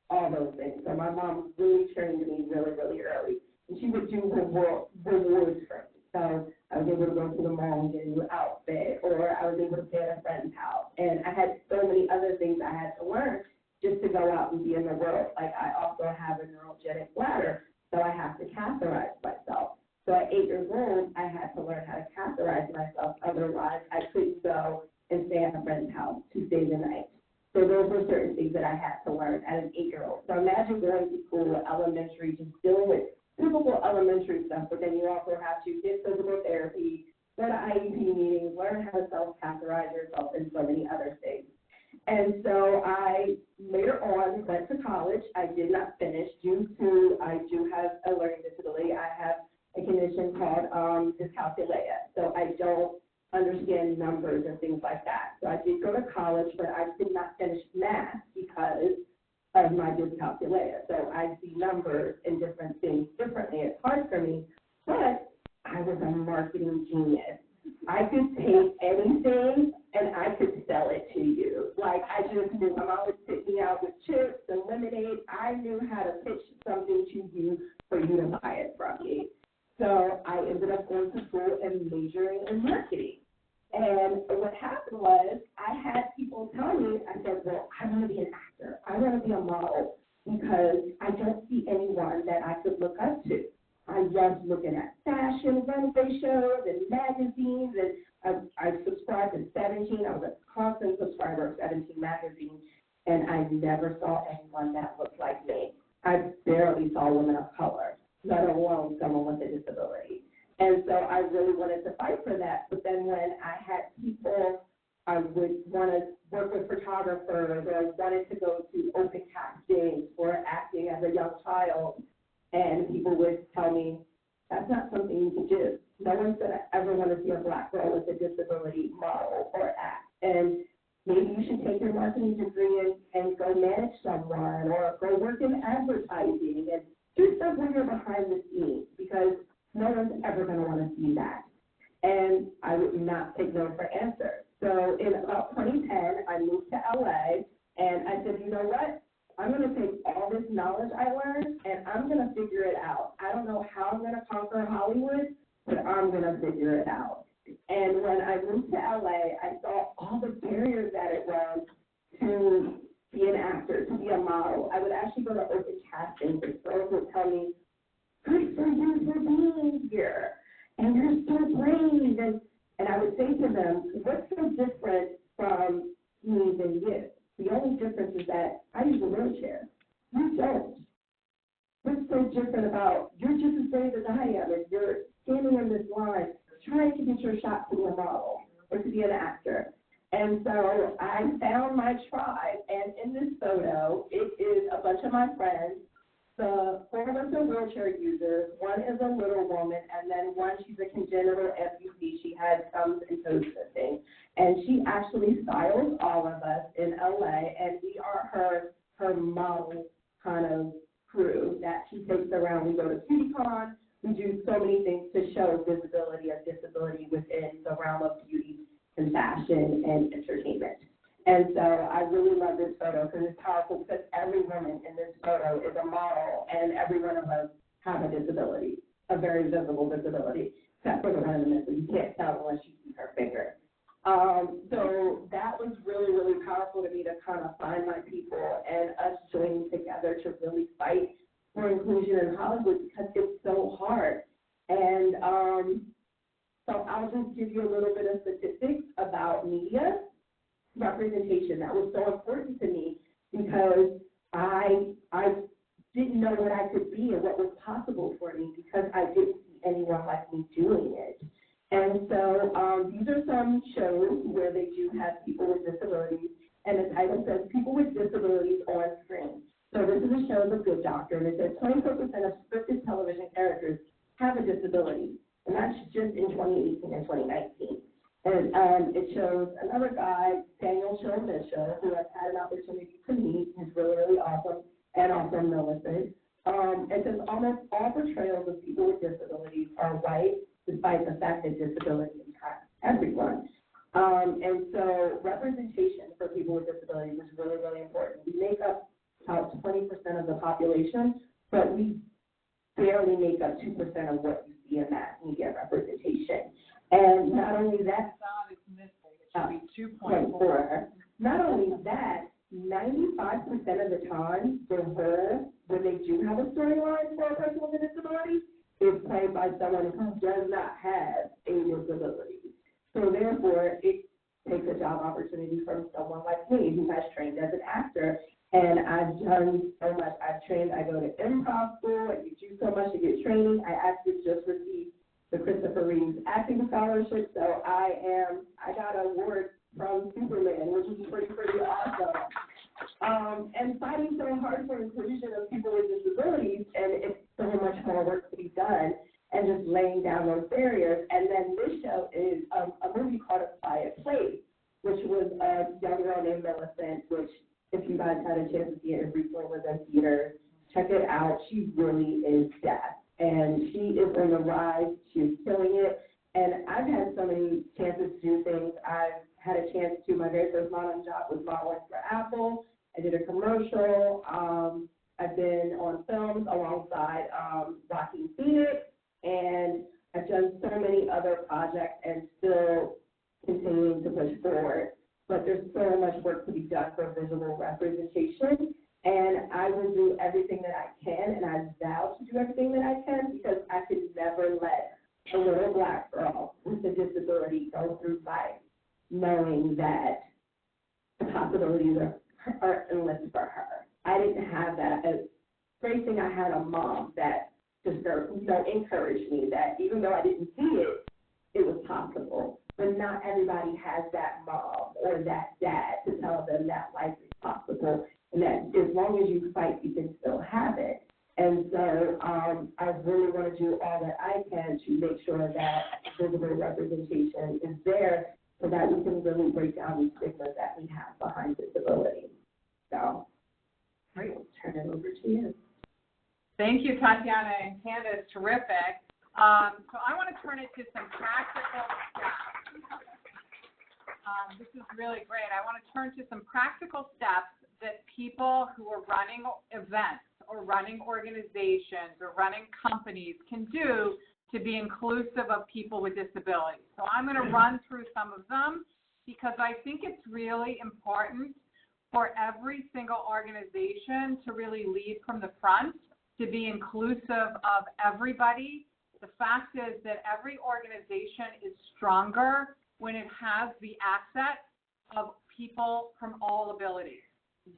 all those things. So my mom really trained me really, really early. And she would do rewards for me. So I was able to go to the mall and get a new outfit, or I was able to stay at a friend's house. And I had so many other things I had to learn just to go out and be in the world. Like I also have a neurogenic bladder, so I have to catheterize myself. So at 8 years old, I had to learn how to catheterize myself. Otherwise, I couldn't go and stay at a friend's house to stay the night. So those were certain things that I had to learn as an 8-year-old. So imagine going to school, elementary, just dealing with typical elementary stuff, but then you also have to get physical therapy, go to IEP meetings, learn how to self-catheterize yourself, and so many other things. And so I later on went to college. I did not finish due to I do have a learning disability. I have a condition called dyscalculia, so I don't understand numbers and things like that. So I did go to college, but I did not finish math because of my dyscalculia. So I see numbers and different things differently. It's hard for me, but I was a marketing genius. I could take anything and I could sell it to you. Like I just knew. My mom would sit me out with chips and lemonade. I knew how to pitch something to you for you to buy it from me. So I ended up going to school and majoring in marketing. And what happened was I had people tell me, I said, well, I want to be an actor. I want to be a model because I don't see anyone that I could look up to. I loved looking at fashion runway shows and magazines, and I subscribed to 17. I was a constant subscriber of 17 magazine, and I never saw anyone that looked like me. I barely saw women of color, let alone someone with a disability. And so I really wanted to fight for that. But then when I had people, I would want to work with photographers or wanted to go to open castings for acting as a young child, and people would tell me, that's not something you can do. No one's going to ever want to see a Black girl with a disability model or act. And maybe you should take your marketing degree and go manage someone or go work in advertising and do stuff when you're behind the scenes because no one's ever going to want to see that. And I would not take no for answers. So in about 2010, I moved to LA, and I said, you know what? I'm going to take all this knowledge I learned, and I'm going to figure it out. I don't know how I'm going to conquer Hollywood, but I'm going to figure it out. And when I moved to LA, I saw all the barriers that it was to be an actor, to be a model. I would actually go to open castings, and girls would tell me, good for you for being here, and you're so brave. And I would say to them, what's so different from me than you? The only difference is that I use a wheelchair. You don't. What's so different about, you're just as brave as I am, and you're standing in this line trying to get your shot to be a model or to be an actor. And so I found my tribe, and in this photo, it is a bunch of my friends. The 4 of us are wheelchair users. One is a little woman, and then one, she's a congenital amputee. She has thumbs and toes missing. And she actually styles all of us in LA, and we are her model kind of crew that she takes around. We go to BeautyCon. We do so many things to show visibility of disability within the realm of beauty and fashion and entertainment. And so I really love this photo because it's powerful because every woman in this photo is a model, and every one of us have a disability, a very visible disability, except for the one in the middle. You can't tell unless you see her finger. So that was really, really powerful to me to kind of find my people and us joining together to really fight for inclusion in Hollywood because it's so hard. And so I'll just give you a little bit of statistics about media representation. That was so important to me because I didn't know what I could be and what was possible for me because I didn't see anyone like me doing it. And so these are some shows where they do have people with disabilities, and the title says People with Disabilities on Screen. So this is a show, The Good Doctor, and it says 24% of scripted television characters have a disability, and that's just in 2018 and 2019. And it shows another guy, Daniel Bishop, who I've had an opportunity to meet. He's really, really awesome and also militant. It says almost all portrayals of people with disabilities are white, despite the fact that disability impacts everyone. And so representation for people with disabilities is really, really important. We make up about 20% of the population, but we barely make up 2% of what you see in mass media representation. And not only that, It should be 2.4. Not only that, 95% of the time, the role, when they do have a storyline for a person with a disability, is played by someone who does not have a disability. So therefore, it takes a job opportunity from someone like me who has trained as an actor. And I've done so much. I've trained, I go to improv school, I do so much to get training. I actually just received the Christopher Reeves Acting Scholarship, so I got an award from Superman, which is pretty awesome. And fighting so hard for inclusion of people with disabilities, and it's so much more work to be done, and just laying down those barriers. And then this show is a movie called A Quiet Place, which was a young girl named Millicent, which if you guys had a chance to see it, it recently was in theaters. Check it out. She really is deaf, and she is on the rise. She's killing it. And I've had so many chances to do things. I've had a chance to, my very first modeling job was modeling for Apple. I did a commercial. I've been on films alongside Joaquin Phoenix, and I've done so many other projects and still continuing to push forward. But there's so much work to be done for visual representation, and I will do everything that I can, and I vow to do everything that I can because I could never let a little Black girl with a disability go through life knowing that the possibilities are endless for her. I didn't have that. As great thing, I had a mom that just encouraged me that even though I didn't see it, it was possible. But not everybody has that mom or that dad to tell them that life is possible and that as long as you fight, you can still have it. And so I really want to do all that I can to make sure that visible representation is there so that we can really break down these stigmas that we have behind disability. So, all right, we'll turn it over to you. Thank you, Tatiana and Candace. Terrific. So I want to turn it to some practical steps. This is really great. I want to turn to some practical steps that people who are running events or running organizations or running companies can do to be inclusive of people with disabilities. So I'm going to run through some of them because I think it's really important for every single organization to really lead from the front, to be inclusive of everybody. The fact is that every organization is stronger when it has the asset of people from all abilities.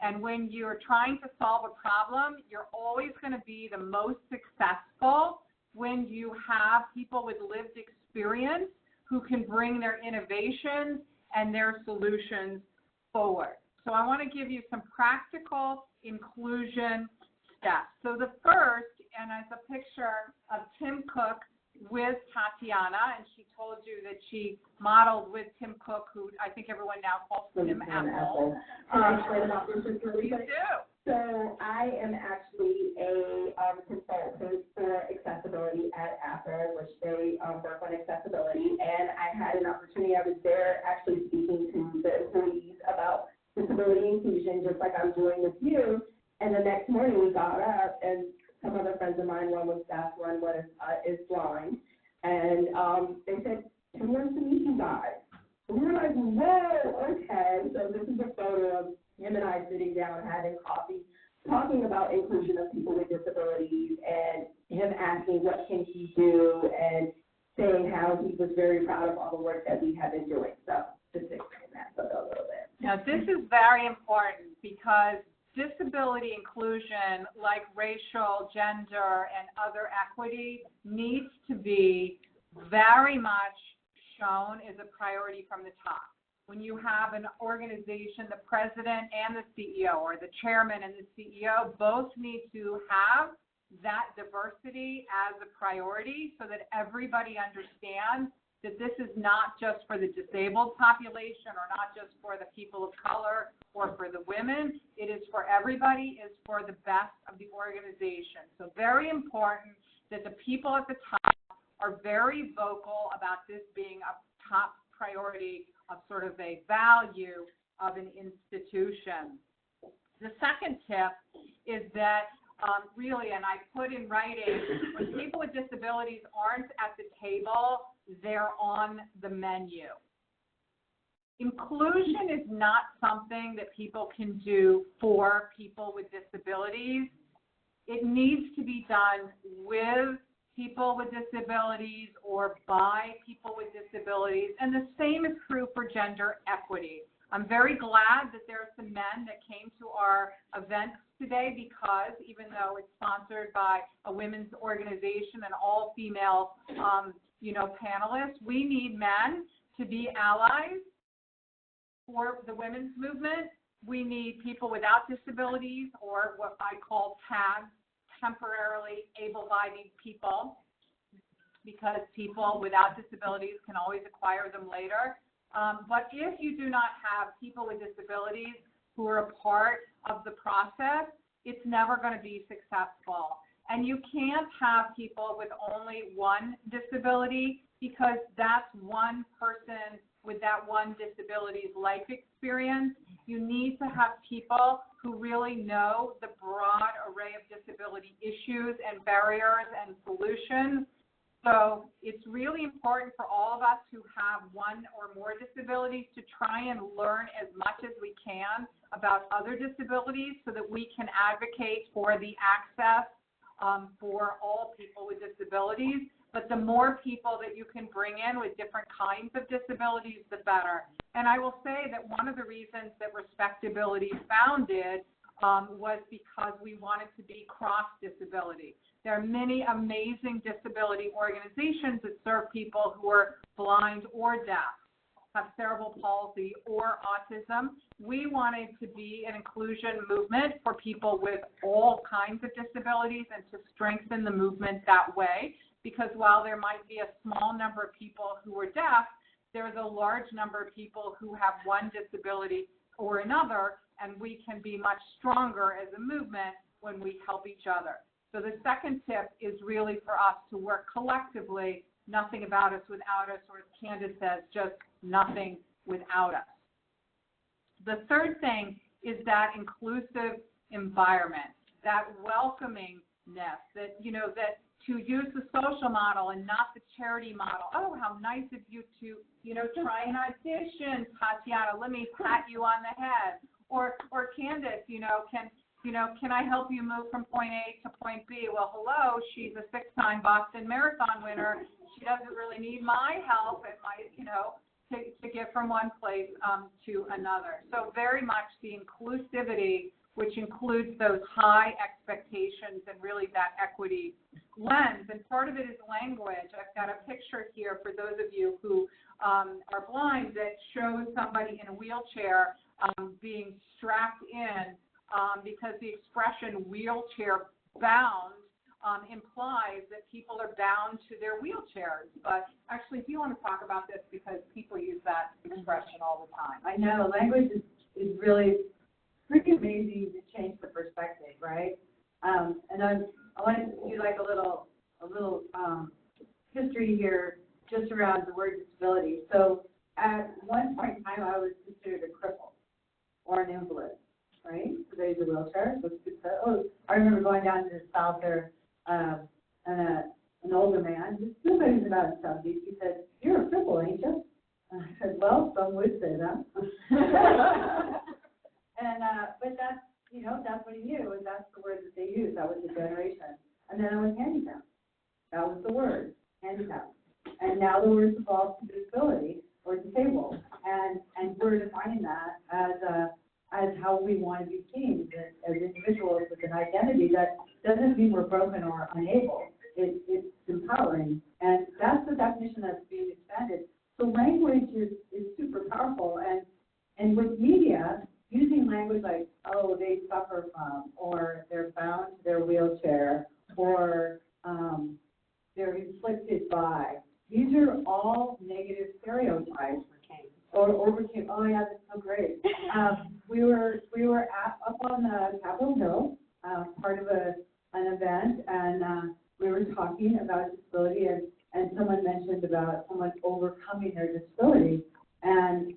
And when you're trying to solve a problem, you're always going to be the most successful when you have people with lived experience who can bring their innovations and their solutions forward. So I want to give you some practical inclusion steps. So the first, and it's a picture of Tim Cook with Tatiana, and she told you that she modeled with Tim Cook, who I think everyone now calls Tim Apple. Can I explain about this just really quick? Please do. So I am actually a consultant for accessibility at Apple, which they work on accessibility, and I had an opportunity. I was there actually speaking to the employees about disability inclusion, just like I'm doing with you. And the next morning we got up, and some other friends of mine, one was last one is blind. And they said, "Come learn to meet you guys." And we were like, whoa, okay. So this is a photo of him and I sitting down having coffee, talking about inclusion of people with disabilities, and him asking what can he do, and saying how he was very proud of all the work that we have been doing. So just to explain that a little bit. Now, this is very important because disability inclusion, like racial, gender, and other equity, needs to be very much shown as a priority from the top. When you have an organization, the president and the CEO, or the chairman and the CEO, both need to have that diversity as a priority so that everybody understands that this is not just for the disabled population or not just for the people of color or for the women. It is for everybody. It's for the best of the organization. So very important that the people at the top are very vocal about this being a top priority of sort of a value of an institution. The second tip is that really, and I put in writing, when people with disabilities aren't at the table, they're on the menu. Inclusion is not something that people can do for people with disabilities. It needs to be done with people with disabilities or by people with disabilities, and the same is true for gender equity. I'm very glad that there are some men that came to our event today because even though it's sponsored by a women's organization and all female, panelists, we need men to be allies for the women's movement. We need people without disabilities, or what I call TAG, temporarily able-bodied people, because people without disabilities can always acquire them later. But if you do not have people with disabilities who are a part of the process, it's never going to be successful. And you can't have people with only one disability, because that's one person with that one disability's life experience. You need to have people who really know the broad array of disability issues and barriers and solutions. So it's really important for all of us who have one or more disabilities to try and learn as much as we can about other disabilities so that we can advocate for the access for all people with disabilities. But the more people that you can bring in with different kinds of disabilities, the better. And I will say that one of the reasons that RespectAbility founded was because we wanted to be cross-disability. There are many amazing disability organizations that serve people who are blind or deaf, have cerebral palsy or autism. We wanted to be an inclusion movement for people with all kinds of disabilities and to strengthen the movement that way, because while there might be a small number of people who are deaf, there's a large number of people who have one disability or another, and we can be much stronger as a movement when we help each other. So the second tip is really for us to work collectively, nothing about us without us, or as Candace says, just nothing without us. The third thing is that inclusive environment, that welcomingness, that, that to use the social model and not the charity model. Oh, how nice of you to, try an audition, Tatiana, let me pat you on the head. Or Candace, can I help you move from point A to point B? Well, hello, she's a 6-time Boston Marathon winner. She doesn't really need my help. It might, to get from one place to another. So very much the inclusivity, which includes those high expectations and really that equity lens. And part of it is language. I've got a picture here for those of you who are blind that shows somebody in a wheelchair being strapped in because the expression wheelchair bound implies that people are bound to their wheelchairs. But actually, do you want to talk about this, because people use that expression all the time? I know, language is really pretty amazing to change the perspective, right? And I want to do like a little history here just around the word disability. So at one point in time, I was considered a cripple or an invalid, right? So there's a wheelchair. So I remember going down to the south there an older man, somebody who's about in 70s, he said, "You're a cripple, ain't you?" And I said, "Well, some would say that." And, but that's, that's what he knew, and that's the word that they used. That was the generation. And then I was handicapped. That was the word, handicapped. And now the word evolved to disability or disabled. And we're defining that as how we want to be seen as individuals with an identity that doesn't mean we're broken or unable. It's empowering. And that's the definition that's being expanded. So language is super powerful. And with media, using language like, oh, they suffer from, or they're bound to their wheelchair, or they're inflicted by. These are all negative stereotypes. Or overcame. Oh yeah, that's so great. We were up on the Capitol Hill, part of an event, and we were talking about disability, and someone mentioned about someone overcoming their disability, and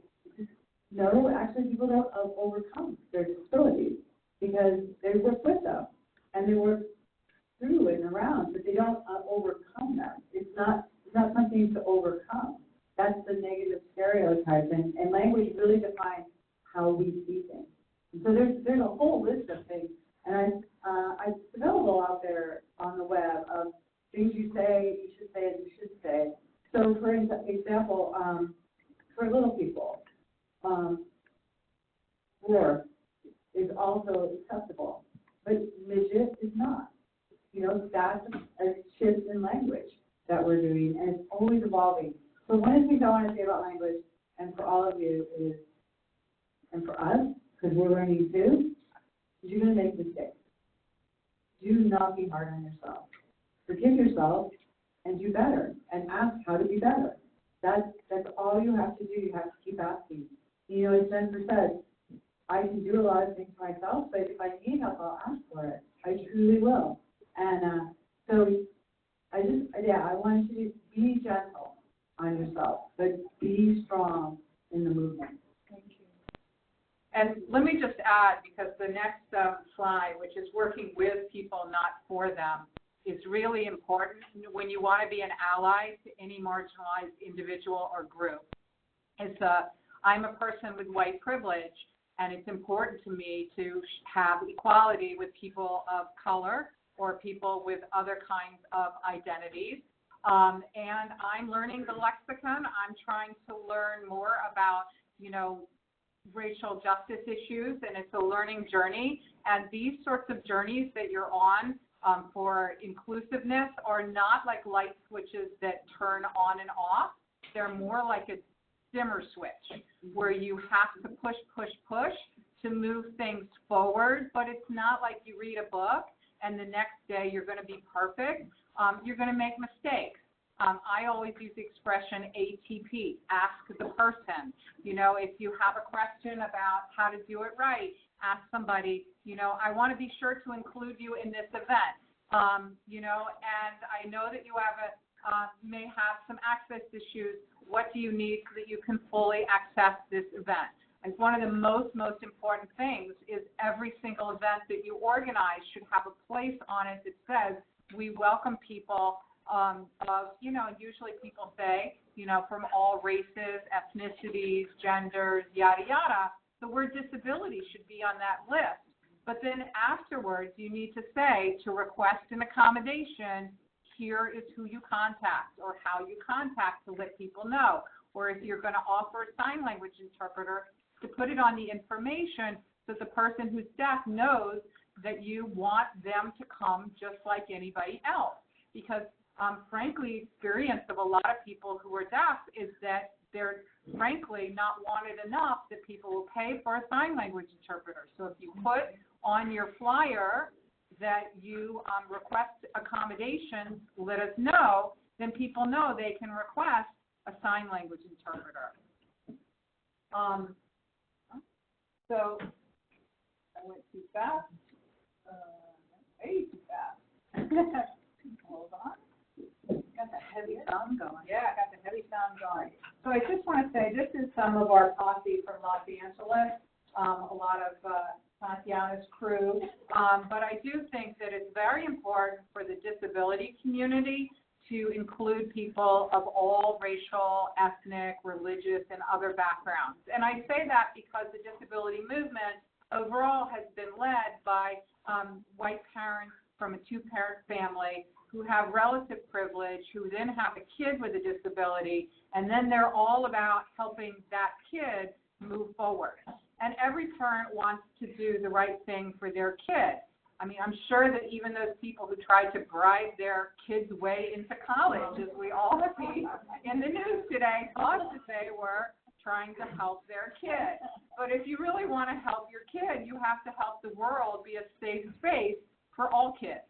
no, actually people don't overcome their disabilities because they work with them and they work through and around, but they don't overcome them. It's not something to overcome. That's the negative stereotype, and language really defines how we see things. And so there's a whole list of things, and it's available out there on the web of things you say, you should say, and you should say. So, for example, for little people, dwarf is also acceptable, but midget is not. That's a shift in language that we're doing, and it's always evolving. So one of the things I want to say about language, and for all of you is, and for us, because we're learning too, is you're going to make mistakes. Do not be hard on yourself. Forgive yourself and do better, and ask how to be better. That's all you have to do. You have to keep asking. As Jennifer said, I can do a lot of things myself, but if I need help, I'll ask for it. I truly will. And so I want you to be gentle on yourself, but be strong in the movement. Thank you. And let me just add, because the next slide, which is working with people, not for them, is really important when you want to be an ally to any marginalized individual or group. I'm a person with white privilege, and it's important to me to have equality with people of color or people with other kinds of identities. And I'm learning the lexicon. I'm trying to learn more about, racial justice issues, and it's a learning journey. And these sorts of journeys that you're on for inclusiveness are not like light switches that turn on and off. They're more like a dimmer switch where you have to push to move things forward, but it's not like you read a book and the next day you're going to be perfect. You're going to make mistakes. I always use the expression ATP, ask the person. If you have a question about how to do it right, ask somebody, I want to be sure to include you in this event. And I know that you may have some access issues. What do you need so that you can fully access this event? And one of the most important things is every single event that you organize should have a place on it that says, we welcome people usually people say, from all races, ethnicities, genders, yada, yada. The word disability should be on that list. But then afterwards, you need to say, to request an accommodation, here is who you contact or how you contact to let people know. Or if you're going to offer a sign language interpreter, to put it on the information so the person who's deaf knows that you want them to come just like anybody else. Because frankly, experience of a lot of people who are deaf is that they're frankly not wanted enough that people will pay for a sign language interpreter. So if you put on your flyer that you request accommodations, let us know, then people know they can request a sign language interpreter. So I went too fast. Way too fast. Hold on. Got the heavy sound going. Yeah, I got the heavy sound going. So I just want to say this is some of our posse from Los Angeles. A lot of Tatiana's crew. But I do think that it's very important for the disability community to include people of all racial, ethnic, religious, and other backgrounds. And I say that because the disability movement overall has been led by white parents from a two-parent family who have relative privilege, who then have a kid with a disability, and then they're all about helping that kid move forward. And every parent wants to do the right thing for their kid. I mean, I'm sure that even those people who tried to bribe their kids' way into college, as we all see in the news today, thought that they were trying to help their kid. But if you really want to help your kid, you have to help the world be a safe space for all kids.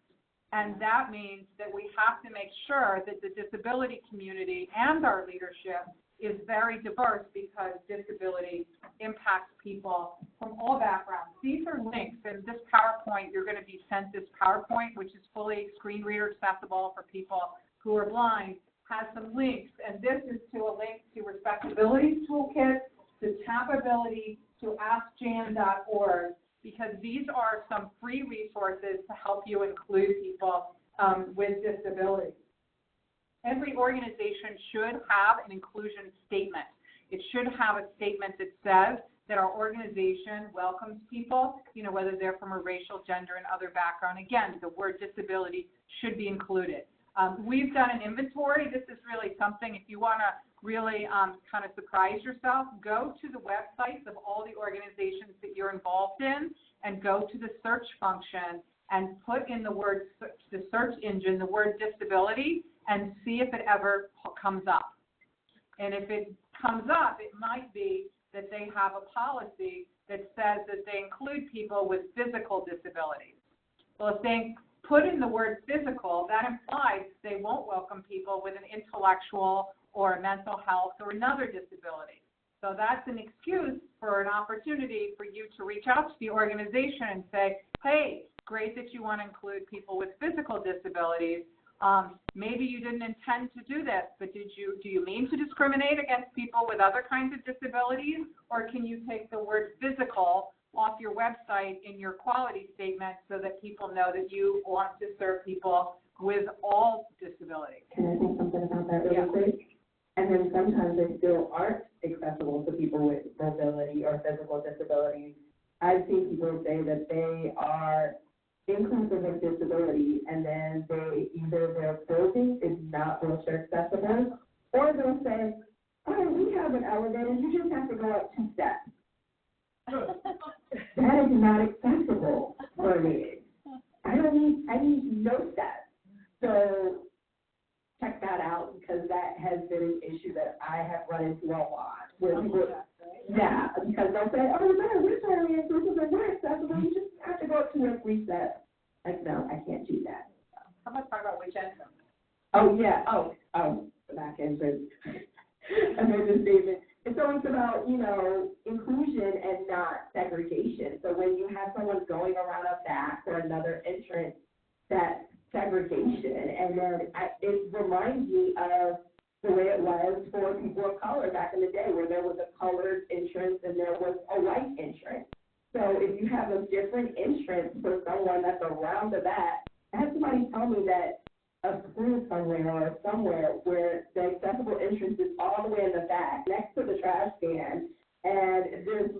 And that means that we have to make sure that the disability community and our leadership is very diverse, because disability impacts people from all backgrounds. These are links, and this PowerPoint, you're going to be sent this PowerPoint, which is fully screen reader accessible for people who are blind, has some links, and this is to a link to RespectAbility Toolkit, to Tapability, to AskJan.org, because these are some free resources to help you include people with disabilities. Every organization should have an inclusion statement. It should have a statement that says that our organization welcomes people, whether they're from a racial, gender, and other background. Again, the word disability should be included. We've done an inventory. This is really something, if you want to really kind of surprise yourself, go to the websites of all the organizations that you're involved in and go to the search function and put in the search engine, the word disability, and see if it ever comes up. And if it comes up, it might be that they have a policy that says that they include people with physical disabilities. Well, if they put in the word physical, that implies they won't welcome people with an intellectual or a mental health or another disability. So that's an excuse for an opportunity for you to reach out to the organization and say, hey, great that you want to include people with physical disabilities. Maybe you didn't intend to do this, but do you mean to discriminate against people with other kinds of disabilities? Or can you take the word physical off your website in your quality statement so that people know that you want to serve people with all disabilities? Can I say something about that really quick? And then sometimes they still aren't accessible to people with mobility or physical disabilities. I've seen people say that they are inclusive of disability, and then either their building is not wheelchair accessible, or they'll say, oh, we have an elevator, you just have to go up 2 steps. That is not accessible for me. I need no steps. So check that out, because that has been an issue that I have run into a lot. Where people, because they'll say, oh, no, we're totally inclusive and we're accessible, you just have to go up 2 or 3 steps. Like, no, I can't do that. How about talk about which entrance? Oh, yeah. The back entrance. And there's a statement. And so it's about, inclusion and not segregation. So when you have someone going around a back or another entrance, that's segregation. And then it reminds me of the way it was for people of color back in the day, where there was a colored entrance and there was a white entrance. So if you have a different entrance for someone that's around the back, I had somebody tell me that a school somewhere where the accessible entrance is all the way in the back, next to the trash can, and there's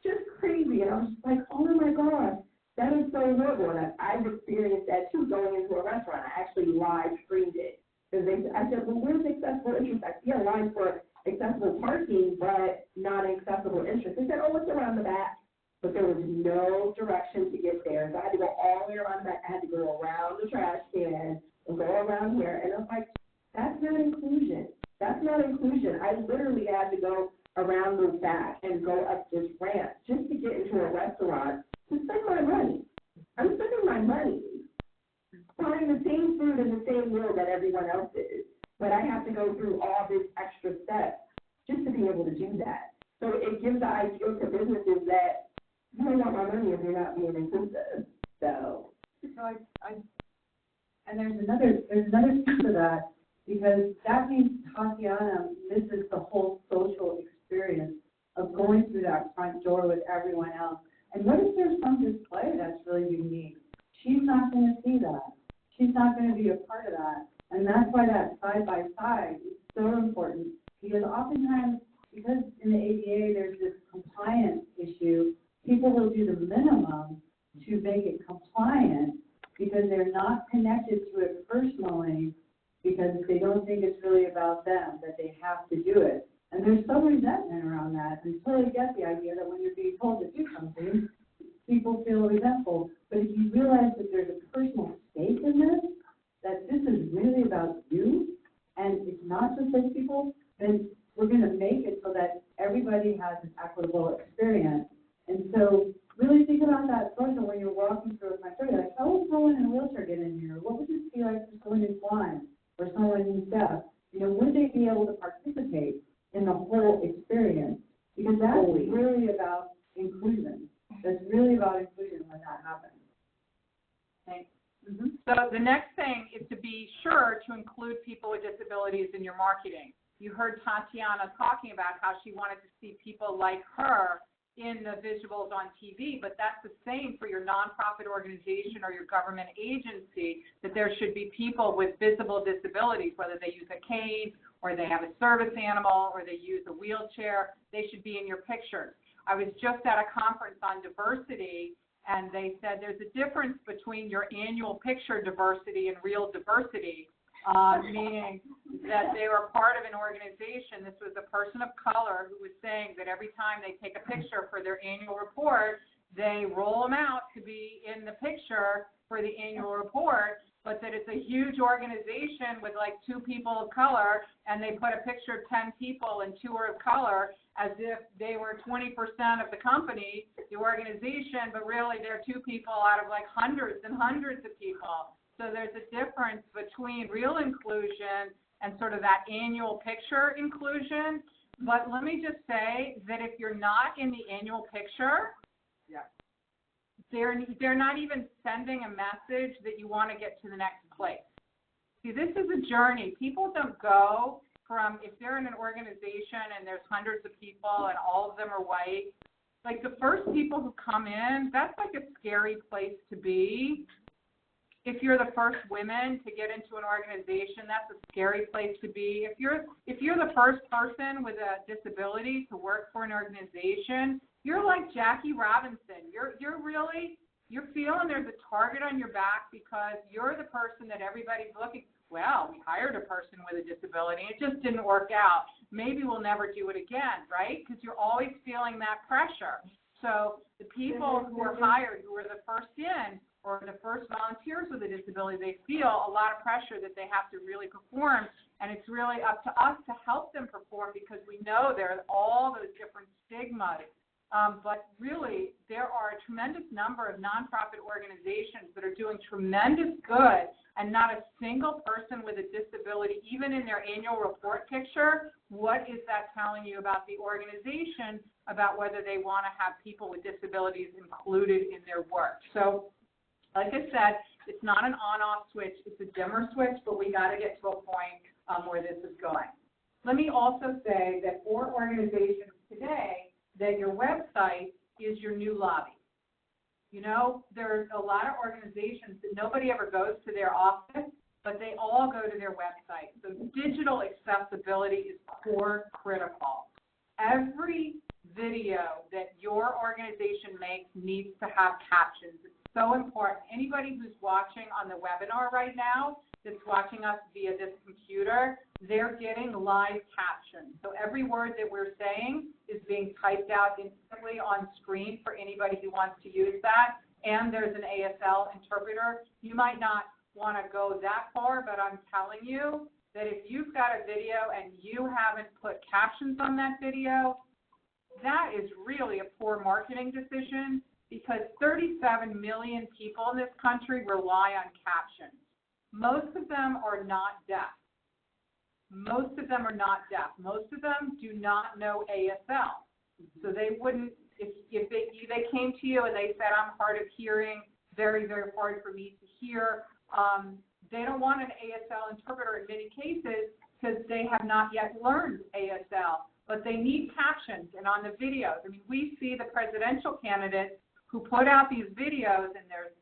just crazy. And I was just like, oh my gosh, that is so horrible. And I've experienced that too, going into a restaurant. I actually live streamed it. I said, well, where's the accessible entrance? I see a line for accessible parking, but not an accessible entrance. They said, oh, it's around the back. But there was no direction to get there. So I had to go all the way around the back. I had to go around the trash can and go around here. And I was like, that's not inclusion. That's not inclusion. I literally had to go around the back and go up this ramp just to get into a restaurant to spend my money. I'm spending my money buying the same food and the same meal that everyone else is. But I have to go through all this extra steps just to be able to do that. So it gives the idea to businesses that you don't want my money if you're not being inclusive. So and there's another piece of that, because that means Tatiana misses the whole social experience of going through that front door with everyone else, And what if there's some display that's really unique? She's not going to see that. She's not going to be a part of that. And that's why that side-by-side is so important, because oftentimes, because in the ADA there's this compliance issue, people will do the minimum to make it compliant because they're not connected to it personally, because they don't think it's really about them, that they have to do it. And there's some resentment around that until they get the idea that when you're being told to do something, people feel resentful. But if you realize that there's a personal stake in this, that this is really about you, and it's not just those people, then we're going to make it so that everybody has an equitable experience. And so really think about that social when you're walking through a country, like, how would someone in a wheelchair get in here? What would this be like for someone who's blind or someone who's deaf? You know, would they be able to participate in the whole experience? Because that's really about inclusion. That's really about inclusion when that happens. Thanks. So the next thing is to be sure to include people with disabilities in your marketing. You heard Tatiana talking about how she wanted to see people like her in the visuals on TV, but that's the same for your nonprofit organization or your government agency, that there should be people with visible disabilities, whether they use a cane or they have a service animal or they use a wheelchair. They should be in your pictures. I was just at a conference on diversity, and they said there's a difference between your annual picture diversity and real diversity, meaning that they were part of an organization. This was a person of color who was saying that every time they take a picture for their annual report, they roll them out to be in the picture for the annual report, but that it's a huge organization with like 2 people of color, and they put a picture of 10 people and 2 are of color, as if they were 20% of the company, the organization, but really they're 2 people out of like hundreds and hundreds of people. So there's a difference between real inclusion and sort of that annual picture inclusion. But let me just say that if you're not in the annual picture, they're not even sending a message that you want to get to the next place. See, this is a journey. People don't go from, if they're in an organization and there's hundreds of people and all of them are white, like the first people who come in, that's like a scary place to be. If you're the first women to get into an organization, that's a scary place to be. If you're the first person with a disability to work for an organization, you're like Jackie Robinson. You're feeling there's a target on your back because you're the person that everybody's looking. Well, we hired a person with a disability. It just didn't work out. Maybe we'll never do it again, right? Because you're always feeling that pressure. So the people who are hired, who are the first in, or the first volunteers with a disability, they feel a lot of pressure that they have to really perform, and it's really up to us to help them perform because we know there are all those different stigmas. But really, there are a tremendous number of nonprofit organizations that are doing tremendous good, and not a single person with a disability, even in their annual report picture, what is that telling you about the organization, about whether they want to have people with disabilities included in their work? So, like I said, it's not an on-off switch, it's a dimmer switch, but we got to get to a point where this is going. Let me also say that for organizations today, that your website is your new lobby. You know, there's a lot of organizations that nobody ever goes to their office, but they all go to their website. So digital accessibility is core critical. Every video that your organization makes needs to have captions. It's so important. Anybody who's watching on the webinar right now, that's watching us via this computer, they're getting live captions. So every word that we're saying is being typed out instantly on screen for anybody who wants to use that. And there's an ASL interpreter. You might not want to go that far, but I'm telling you that if you've got a video and you haven't put captions on that video, that is really a poor marketing decision, because 37 million people in this country rely on captions. Most of them are not deaf. Most of them are not deaf. Most of them do not know ASL. So they wouldn't, if they came to you and they said, I'm hard of hearing, very, very hard for me to hear, they don't want an ASL interpreter in many cases because they have not yet learned ASL. But they need captions and on the videos. I mean, we see the presidential candidates who put out these videos, and there's,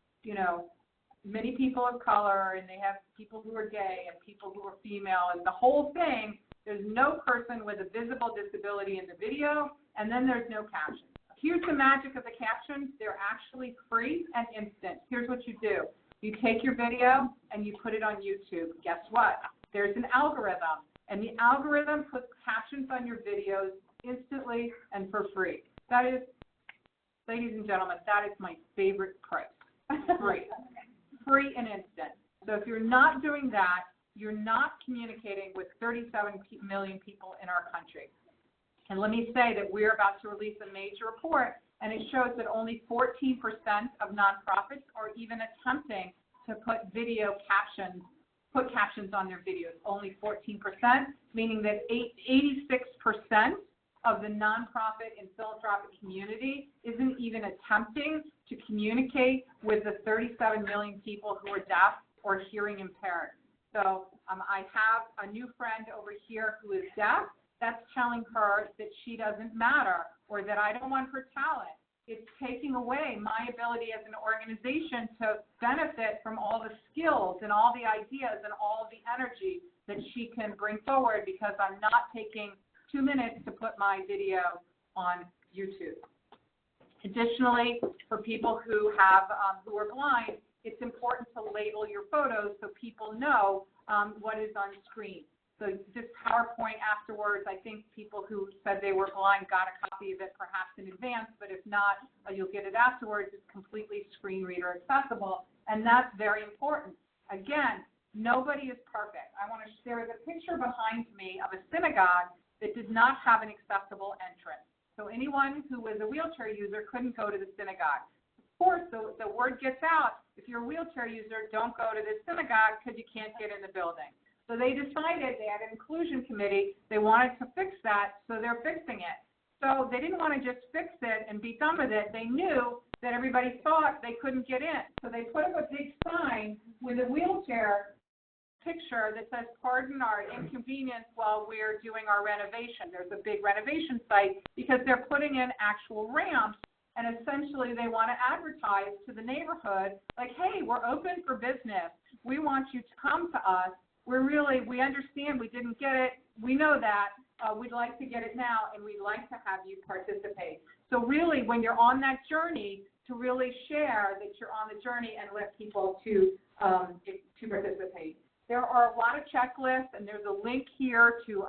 many people of color, and they have people who are gay and people who are female, and the whole thing, there's no person with a visible disability in the video, and then there's no captions. Here's the magic of the captions. They're actually free and instant. Here's what you do. You take your video and you put it on YouTube. Guess what? There's an algorithm, and the algorithm puts captions on your videos instantly and for free. That is, ladies and gentlemen, that is my favorite price. Free. Free and instant. So if you're not doing that, you're not communicating with 37 million people in our country. And let me say that we're about to release a major report, and it shows that only 14% of nonprofits are even attempting to put captions on their videos. Only 14%, meaning that 86% of the nonprofit and philanthropic community isn't even attempting to communicate with the 37 million people who are deaf or hearing impaired. So I have a new friend over here who is deaf. That's telling her that she doesn't matter or that I don't want her talent. It's taking away my ability as an organization to benefit from all the skills and all the ideas and all the energy that she can bring forward because I'm not taking 2 minutes to put my video on YouTube. Additionally, for people who are blind, it's important to label your photos so people know what is on screen. So this PowerPoint afterwards, I think people who said they were blind got a copy of it perhaps in advance, but if not, you'll get it afterwards. It's completely screen reader accessible, and that's very important. Again, nobody is perfect. There is a picture behind me of a synagogue that did not have an accessible entrance. So anyone who was a wheelchair user couldn't go to the synagogue. Of course, the word gets out, if you're a wheelchair user, don't go to the synagogue because you can't get in the building. So they decided, they had an inclusion committee, they wanted to fix that, so they're fixing it. So they didn't want to just fix it and be done with it. They knew that everybody thought they couldn't get in. So they put up a big sign with a wheelchair picture that says, "Pardon our inconvenience while we're doing our renovation." There's a big renovation site because they're putting in actual ramps, and essentially they want to advertise to the neighborhood, like, hey, we're open for business. We want you to come to us. We understand we didn't get it. We know that. We'd like to get it now, and we'd like to have you participate. So really, when you're on that journey, to really share that you're on the journey and let people to participate. There are a lot of checklists, and there's a link here to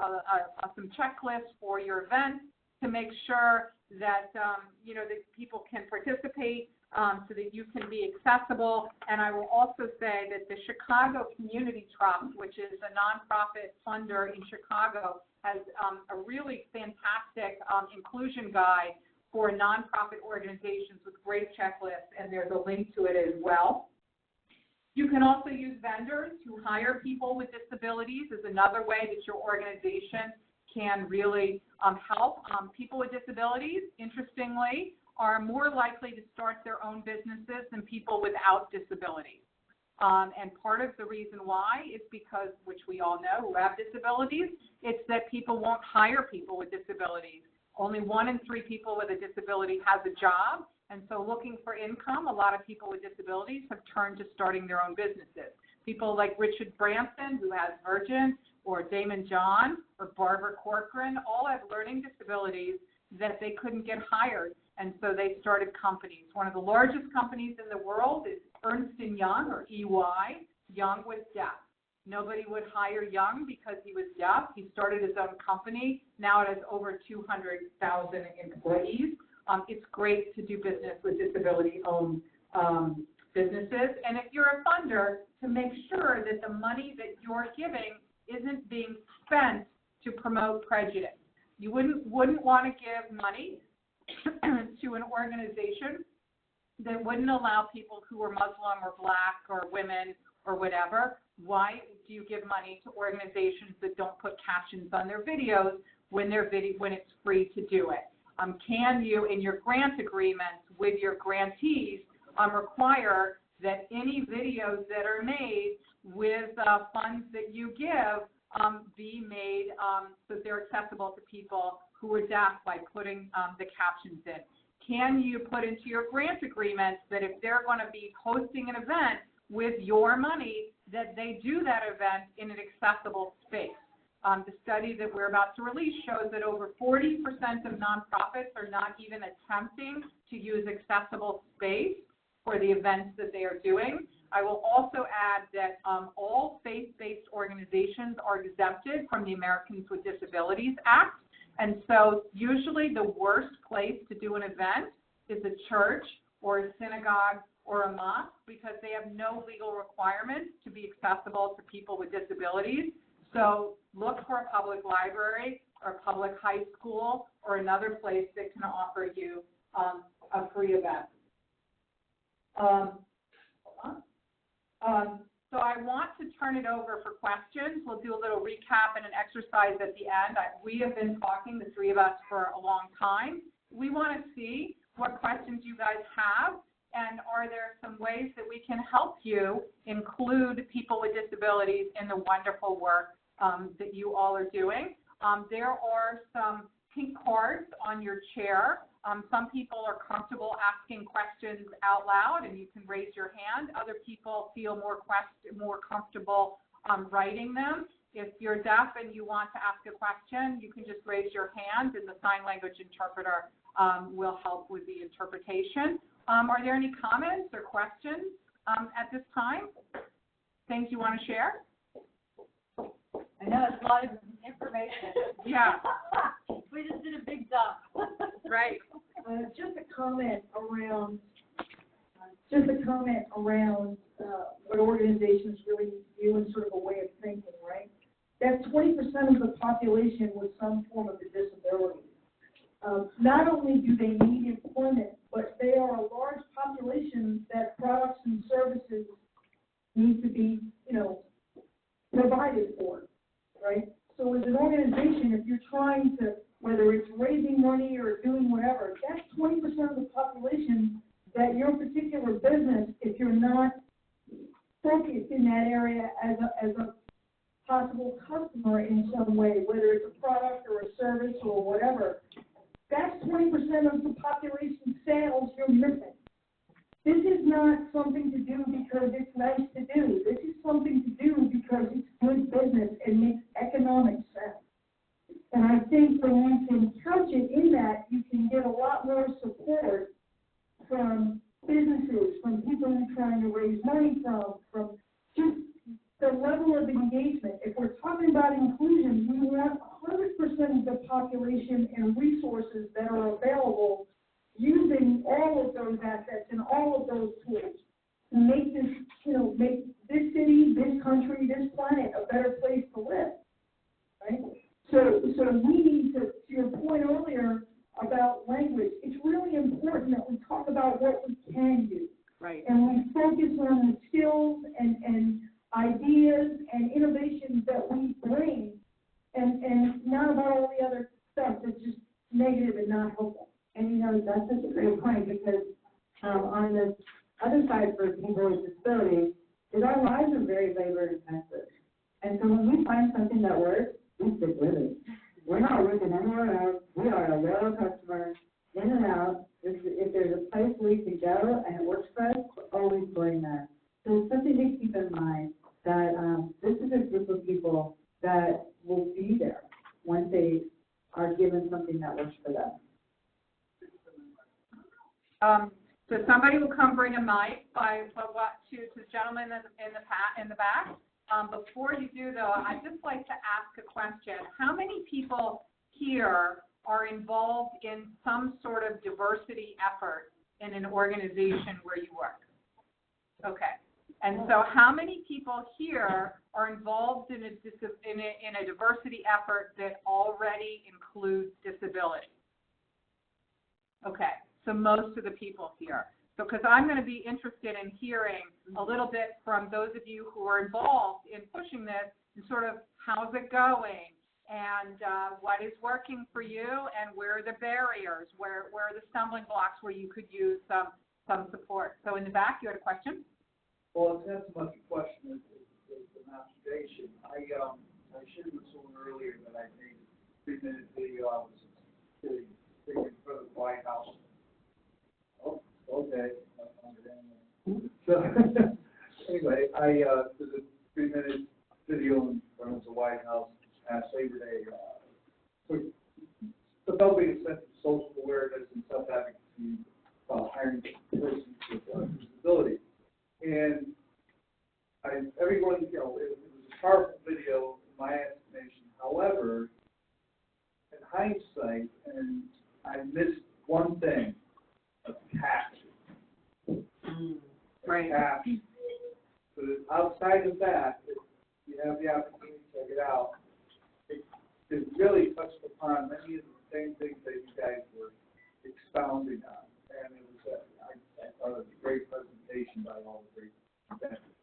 some checklists for your event to make sure that, that people can participate. So that you can be accessible. And I will also say that the Chicago Community Trust, which is a nonprofit funder in Chicago, has a really fantastic inclusion guide for nonprofit organizations with great checklists, and there's a link to it as well. You can also use vendors who hire people with disabilities is another way that your organization can really help. People with disabilities, interestingly, are more likely to start their own businesses than people without disabilities. And part of the reason why is because, which we all know who have disabilities, it's that people won't hire people with disabilities. Only 1 in 3 people with a disability has a job, and so looking for income, a lot of people with disabilities have turned to starting their own businesses. People like Richard Branson, who has Virgin, or Damon John, or Barbara Corcoran, all have learning disabilities that they couldn't get hired. And so they started companies. One of the largest companies in the world is Ernst & Young, or EY. Young was deaf. Nobody would hire Young because he was deaf. He started his own company. Now it has over 200,000 employees. It's great to do business with disability-owned businesses. And if you're a funder, to make sure that the money that you're giving isn't being spent to promote prejudice. You wouldn't want to give money to an organization that wouldn't allow people who are Muslim or Black or women or whatever. Why do you give money to organizations that don't put captions on their videos when it's free to do it? Can you, in your grant agreements with your grantees, require that any videos that are made with funds that you give be made so they're accessible to people who are deaf by putting the captions in? can you put into your grant agreements that if they're going to be hosting an event with your money, that they do that event in an accessible space? The study that we're about to release shows that over 40% of nonprofits are not even attempting to use accessible space for the events that they are doing. I will also add that all faith-based organizations are exempted from the Americans with Disabilities Act. And so usually the worst place to do an event is a church or a synagogue or a mosque, because they have no legal requirements to be accessible to people with disabilities. So look for a public library or a public high school or another place that can offer you a free event. So I want to turn it over for questions. We'll do a little recap and an exercise at the end. We have been talking, the three of us, for a long time. We want to see what questions you guys have, and are there some ways that we can help you include people with disabilities in the wonderful work that you all are doing. There are some pink cards on your chair. Some people are comfortable asking questions out loud, and you can raise your hand. Other people feel more comfortable writing them. If you're deaf and you want to ask a question, you can just raise your hand, and the sign language interpreter will help with the interpretation. Are there any comments or questions at this time? Things you want to share? I know it's a lot of information. Yeah. We just did a big dump. Right. Just a comment around what organizations really do and sort of a way of thinking, right? That 20% of the population with some form of a disability. Not only do they need employment, but they are a large population that products and services need to be, provided for, right? So as an organization, if you're trying to, whether it's raising money or doing whatever, that's 20% of the population that your particular business, if you're not focused in that area as a possible customer in some way, whether it's a product or a service or whatever, that's 20% of the population sales you're missing. This is not something to do because it's nice to do. This is something to do because it's good business and makes economic sense. And I think when you can couch it in that, you can get a lot more support from businesses, from people who are trying to raise money from just the level of engagement. If we're talking about inclusion, we want 100% of the population and resources that are available using all of those assets and all of those tools to make this, make this city, this country, this planet a better place to live, right? So we need to your point earlier about language, it's really important that we talk about what we can do. Right. And we focus on the skills and ideas and innovations that we bring and not about all the other stuff that's just negative and not helpful. And that's just a great point, because on the other side for people with disabilities is our lives are very labor intensive. And so when we find something that works, we stick with it. We're not looking anywhere else. We are a loyal customer, in and out. If there's a place we can go and it works for us, we're always going there. So it's something to keep in mind that this is a group of people that will be there once they are given something that works for them. So somebody will come bring a mic to the gentleman in the back. Before you do, though, I'd just like to ask a question. How many people here are involved in some sort of diversity effort in an organization where you work? Okay. And so how many people here are involved in a diversity effort that already includes disability? Okay. So most of the people here. So because I'm going to be interested in hearing a little bit from those of you who are involved in pushing this and sort of how's it going and what is working for you and where are the barriers, where are the stumbling blocks where you could use some support. So in the back, you had a question? Well, it's not so much a question, it's an observation. I shared with someone earlier that I made 3-minute video. I was sitting in front of the White House Okay. So, anyway, there's a 3-minute video in front of the White House past Labor Day, developing a sense of social awareness and self-advocacy while hiring persons with disabilities. And everyone, it was a powerful video in my estimation. However, in hindsight, and I missed one thing, a passion. Right. Passion. So outside of that, if you have the opportunity to check it out, it really touched upon many of the same things that you guys were expounding on. And it was, I thought it was a great presentation by all the great presenters.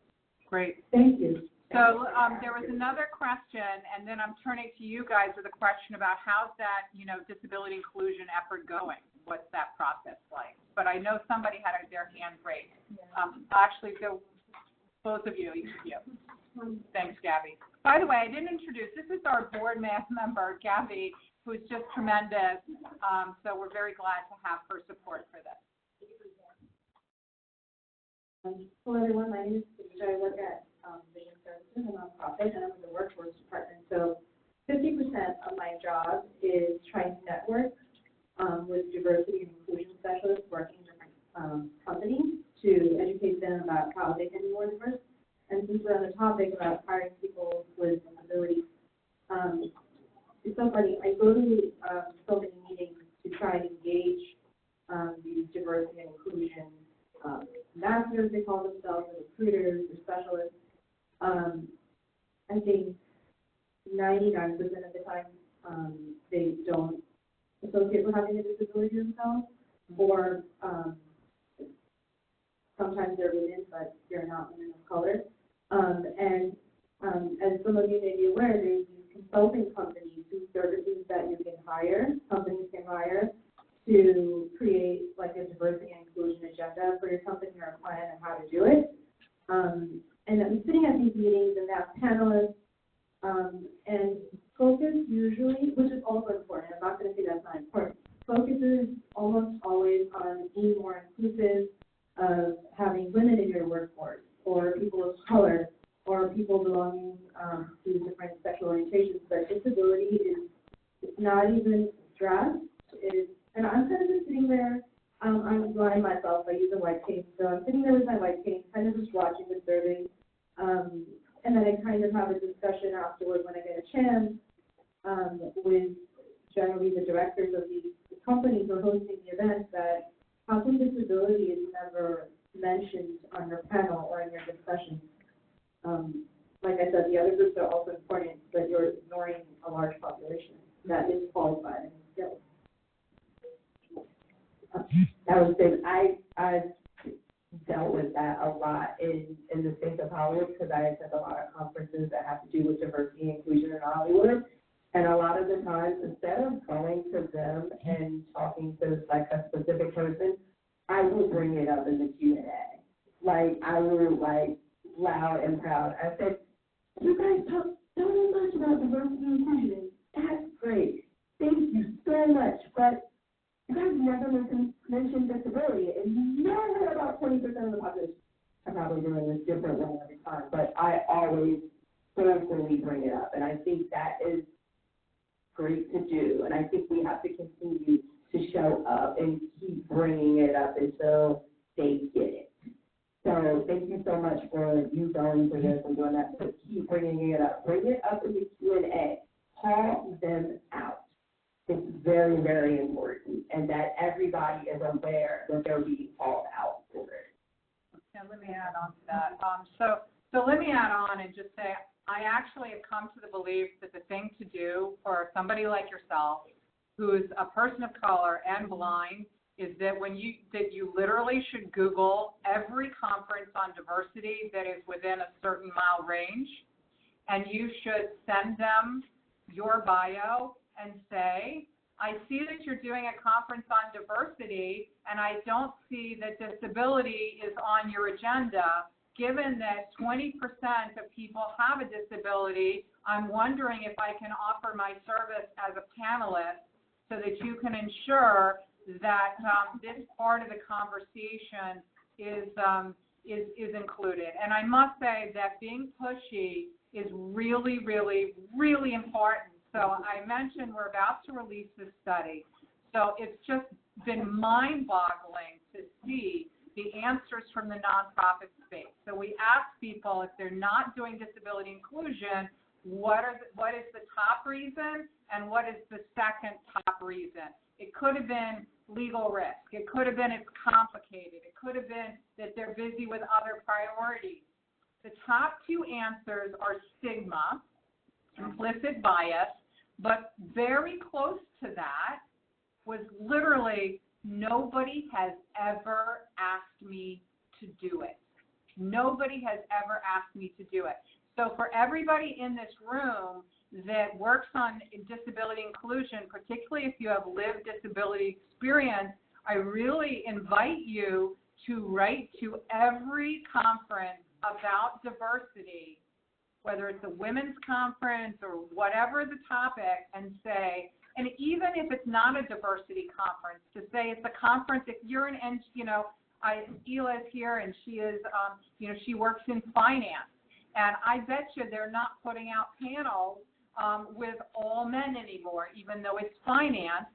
Great. Thank you. So there was another question, and then I'm turning to you guys with a question about how's that, disability inclusion effort going? What's that process like? But I know somebody had their hand raised. Actually, so both of you, each of you. Thanks, Gabby. By the way, I didn't introduce, this is our board member, Gabby, who's just tremendous. So we're very glad to have her support for this. Hello, everyone. My name is Tatiana. I work at Vision Services, a nonprofit, and I'm in the workforce department. So 50% of my job is trying to network with diversity and inclusion specialists working in different companies to educate them about how they can be more diverse. And since we're on the topic about hiring people with disabilities, it's so funny. I go to so many meetings to try and engage these diversity and inclusion ambassadors, they call themselves, or recruiters, or specialists. I think 99% of the time they don't associate with having a disability themselves, or sometimes they're women, but they're not women of color. And as some of you may be aware, there's these consulting companies whose services that you can hire, companies can hire, to create like a diversity and inclusion agenda for your company or a plan on how to do it. And I'm sitting at these meetings and have panelists and focus usually, which is also important, I'm not going to say that's not important, focuses almost always on being more inclusive of having women in your workforce, or people of color, or people belonging to different sexual orientations. But disability is not even addressed. And I'm kind of just sitting there, I'm blind myself, I use a white cane, so I'm sitting there with my white cane, kind of just watching the survey, and then I kind of have a discussion afterward when I get a chance with generally the directors of these companies who are hosting the events, that how come disability is never mentioned on your panel or in your discussion? Like I said, the other groups are also important, but you're ignoring a large population that is qualified and skilled. That was good. I've dealt with that a lot in the space of Hollywood, because I attend a lot of conferences that have to do with diversity and inclusion in Hollywood. And a lot of the times, instead of going to them and talking to like a specific person, I will bring it up in the Q&A. Like, I will, like, loud and proud. I said, you guys talk so much about diversity and inclusion. That's great. Thank you so much. But you guys never mentioned disability, and you never heard about 20% of the population. I'm probably doing this different one every time, but I always personally bring it up, and I think that is great to do, and I think we have to continue to show up and keep bringing it up until they get it. So thank you so much for you going for this and doing that. So keep bringing it up. Bring it up in the Q&A. Call them out. It's very, very important, and that everybody is aware that they're being called out for it. Yeah, let me add on to that. So let me add on and just say, I actually have come to the belief that the thing to do for somebody like yourself, who's a person of color and blind, is that you literally should Google every conference on diversity that is within a certain mile range, and you should send them your bio and say, I see that you're doing a conference on diversity, and I don't see that disability is on your agenda. Given that 20% of people have a disability, I'm wondering if I can offer my service as a panelist so that you can ensure that this part of the conversation is included. And I must say that being pushy is really, really, really important. So I mentioned we're about to release this study. So it's just been mind-boggling to see the answers from the nonprofit space. So we ask people if they're not doing disability inclusion, what is the top reason and what is the second top reason? It could have been legal risk. It could have been it's complicated. It could have been that they're busy with other priorities. The top two answers are stigma, implicit bias, but very close to that was literally nobody has ever asked me to do it. Nobody has ever asked me to do it. So for everybody in this room that works on disability inclusion, particularly if you have lived disability experience, I really invite you to write to every conference about diversity, whether it's a women's conference or whatever the topic, and say, and even if it's not a diversity conference, to say it's a conference, if you're an, Ela's here and she is, she works in finance. And I bet you they're not putting out panels with all men anymore, even though it's finance.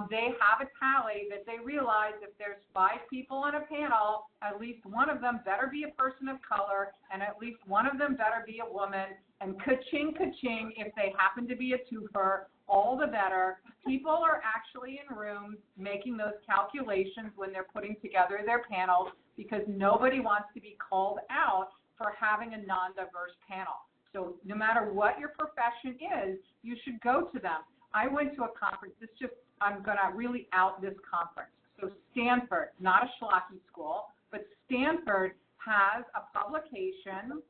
They have a tally that they realize if there's 5 people on a panel, at least one of them better be a person of color, and at least one of them better be a woman. And ka-ching, ka-ching, if they happen to be a twofer, all the better. People are actually in rooms making those calculations when they're putting together their panels because nobody wants to be called out for having a non-diverse panel. So no matter what your profession is, you should go to them. I went to a conference. I'm going to really out this conference. So Stanford, not a schlocky school, but Stanford has a publication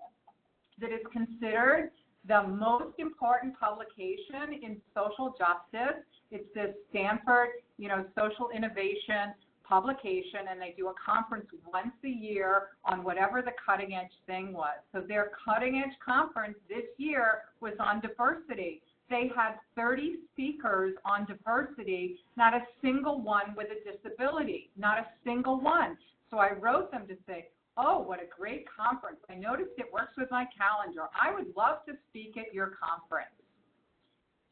that is considered the most important publication in social justice. It's the Stanford, Social Innovation publication, and they do a conference once a year on whatever the cutting edge thing was. So their cutting edge conference this year was on diversity. They had 30 speakers on diversity, not a single one with a disability, not a single one. So I wrote them to say, oh, what a great conference. I noticed it works with my calendar. I would love to speak at your conference.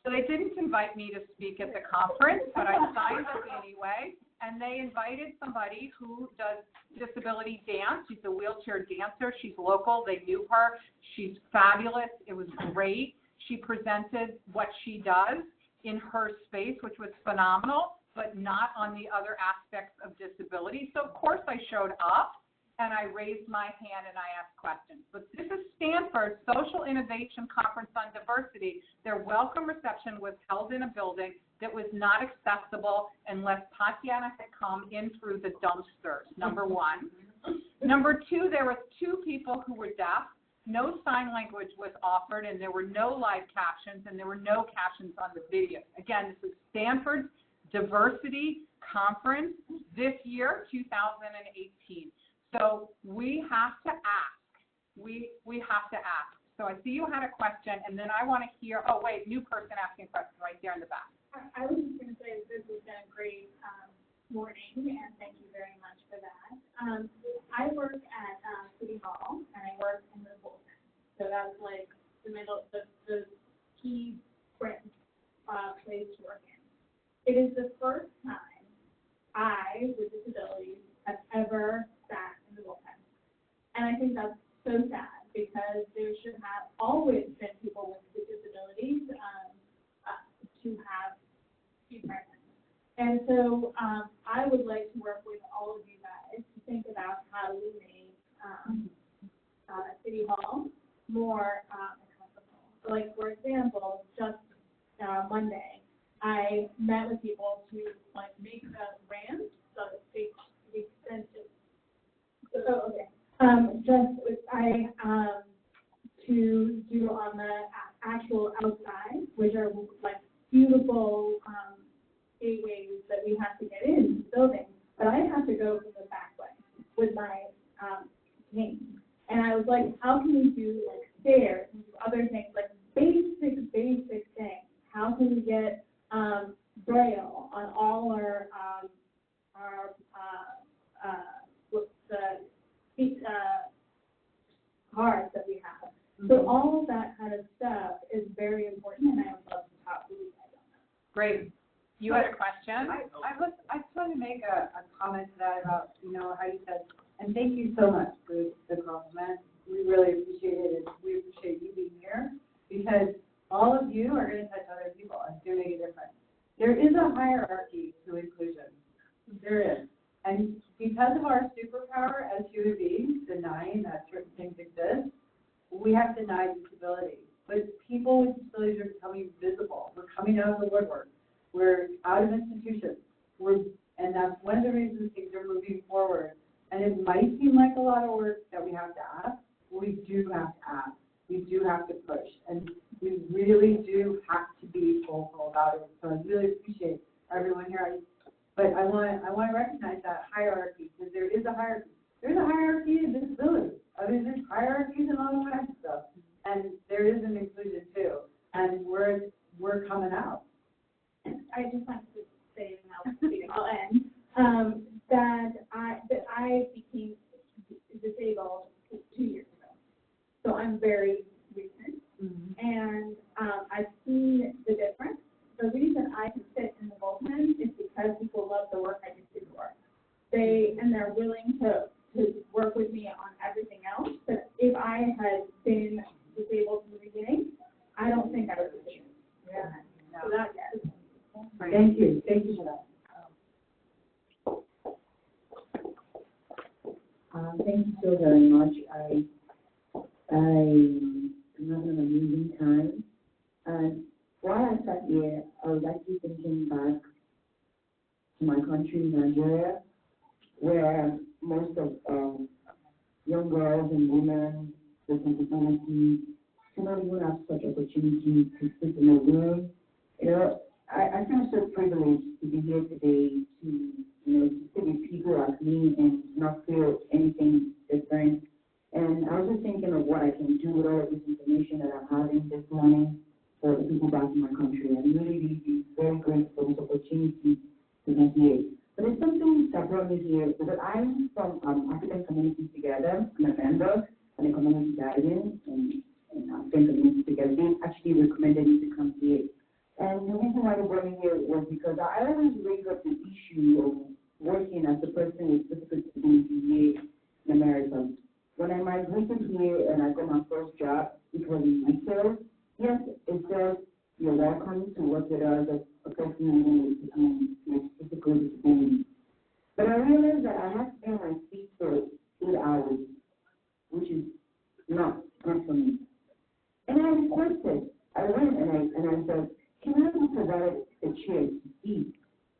So they didn't invite me to speak at the conference, but I signed up anyway. And they invited somebody who does disability dance. She's a wheelchair dancer. She's local. They knew her. She's fabulous. It was great. She presented what she does in her space, which was phenomenal, but not on the other aspects of disability. So, of course, I showed up, and I raised my hand, and I asked questions. But this is Stanford Social Innovation Conference on Diversity. Their welcome reception was held in a building that was not accessible unless Tatiana had come in through the dumpsters, number one. Number two, there were 2 people who were deaf. No sign language was offered, and there were no live captions, and there were no captions on the video. Again, this is Stanford's Diversity Conference this year, 2018. So we have to ask. We have to ask. So I see you had a question, and then I want to hear, oh, wait, new person asking a question right there in the back. I was just going to say this has been a great morning, and thank you very much for that. I work at City Hall, and I work in the bullpen. So that's like the key place to work in. It is the first time I, with disabilities, have ever sat in the bullpen. And I think that's so sad because there should have always been people with disabilities to be present. And so I would like to work with all of you guys to think about how we make City Hall more accessible. So like, for example, just Monday, I met with people to make the ramp so that they expensive. So, okay. To do on the actual outside, which are like beautiful gateways that we have to get into the building, but I have to go from the back way with my team. And I was like, how can we do like stairs and do other things, like basic things? How can we get Braille on all our cards that we have. So all of that kind of stuff is very important, and I would love to talk to you guys on that. Great. You had a question? I just wanted to make a comment to that about, how you said, and thank you so much for the compliment. We really appreciate it, and we appreciate you being here, because all of you are going to touch other people and do make a difference. There is a hierarchy to inclusion. There is. And because of our superpower as human beings, denying that certain things exist, we have denied disability. But people with disabilities are becoming visible. We're coming out of the woodwork. We're out of institutions. And that's one of the reasons things are moving forward. And it might seem like a lot of work that we have to ask. We do have to ask. We do have to push. And we really do have to be vocal about it. So I really appreciate everyone here. But I want to recognize that hierarchy, because there is a hierarchy. There's a hierarchy in disability. There's hierarchies in all kinds of stuff. And there is an inclusion too. And we're coming out. I just wanted to say, and I'll end, that I became disabled 2 years ago. So I'm very recent. Mm-hmm. And I've seen the difference. The reason I can sit in the bullpen is because people love the work I do before. They're willing to work with me on everything else. But if I had been disabled from the beginning, I don't think I would have been. Yeah. So that, yes. Thank you. Thank you for that. Thank you so very much. I am having an amazing time. And while I sat here, I was actually thinking back to my country, Nigeria, where most of young girls and women with disabilities do not even have such opportunity to sit in a room. I feel so privileged to be here today to sit with people like me and not feel anything different. And I was just thinking of what I can do with all of this information that I'm having this morning for the people back in my country. I'm really very grateful for this opportunity to be here. But there's something that brought me here, because I'm from African Communities Together. I'm a member of the Community Guardian and African Communities Together. They actually recommended me to come here. And the reason why they brought me here was because I always raise up the issue of working as a person with physical disability here in America. When I migrated here and I got my first job, it was in retail. Yes, it says you're welcome to work with us as a person with physical disability. But I realized that I have to be on my feet for 8 hours, which is not good for me. And I requested. I went and I said, can I be provided a chair to eat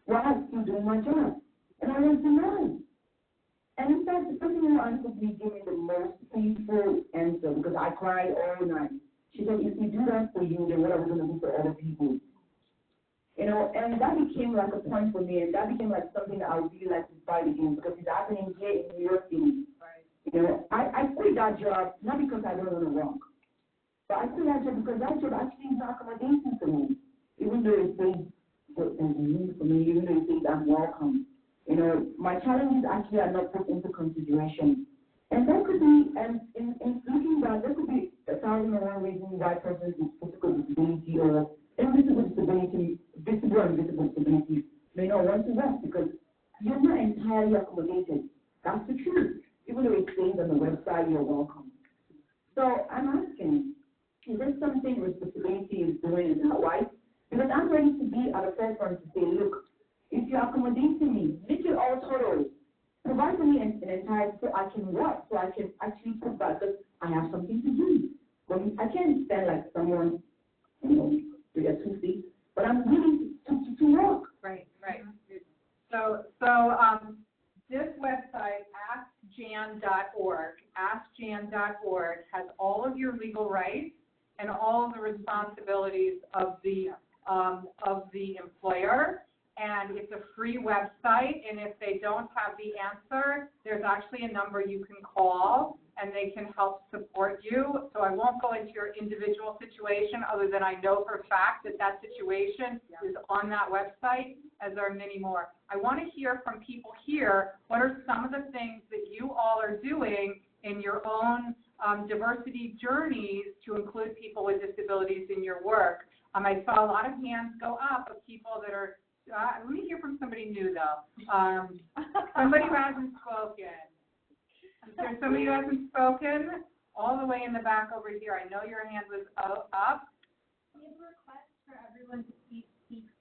while I'm still doing my job? And I was denied. And in fact, the person who answered me gave me the most painful answer, because I cried all night. She said, if we do that for you, then what are we going to do for other people? And that became like a point for me, and that became like something that I would really like to fight against, because it's happening here in New York City. Right. I quit that job, not because I don't want to work, but I quit that job because that job actually is not accommodating for me. Even though it says there's a need for me, even though it says I'm welcome. My challenges actually are not put into consideration. And that could be, and in looking back, there could be 1,001 reasons why persons with physical disability or invisible disability, visible and invisible disabilities may not want to work, because you're not entirely accommodated. That's the truth. Even though it says on the website you're welcome. So I'm asking, is there something Responsibility is doing? Is that right? Because I'm ready to be at the forefront to say, look, if you're accommodating me, make it all total. Provide me an entire, so I can work, so I can actually put back, because I have something to do. But I can't stand like someone, to their 2 feet, but I'm willing to work. Right. So this website, askjan.org, has all of your legal rights and all of the responsibilities of the employer. And it's a free website, and if they don't have the answer, there's actually a number you can call, and they can help support you. So I won't go into your individual situation, other than I know for a fact that situation is on that website, as are many more. I want to hear from people here, what are some of the things that you all are doing in your own diversity journeys to include people with disabilities in your work. I saw a lot of hands go up of people that are, let me hear from somebody new though. Somebody who hasn't spoken. Is there somebody who hasn't spoken? All the way in the back over here. I know your hand was up. We have a request for everyone to speak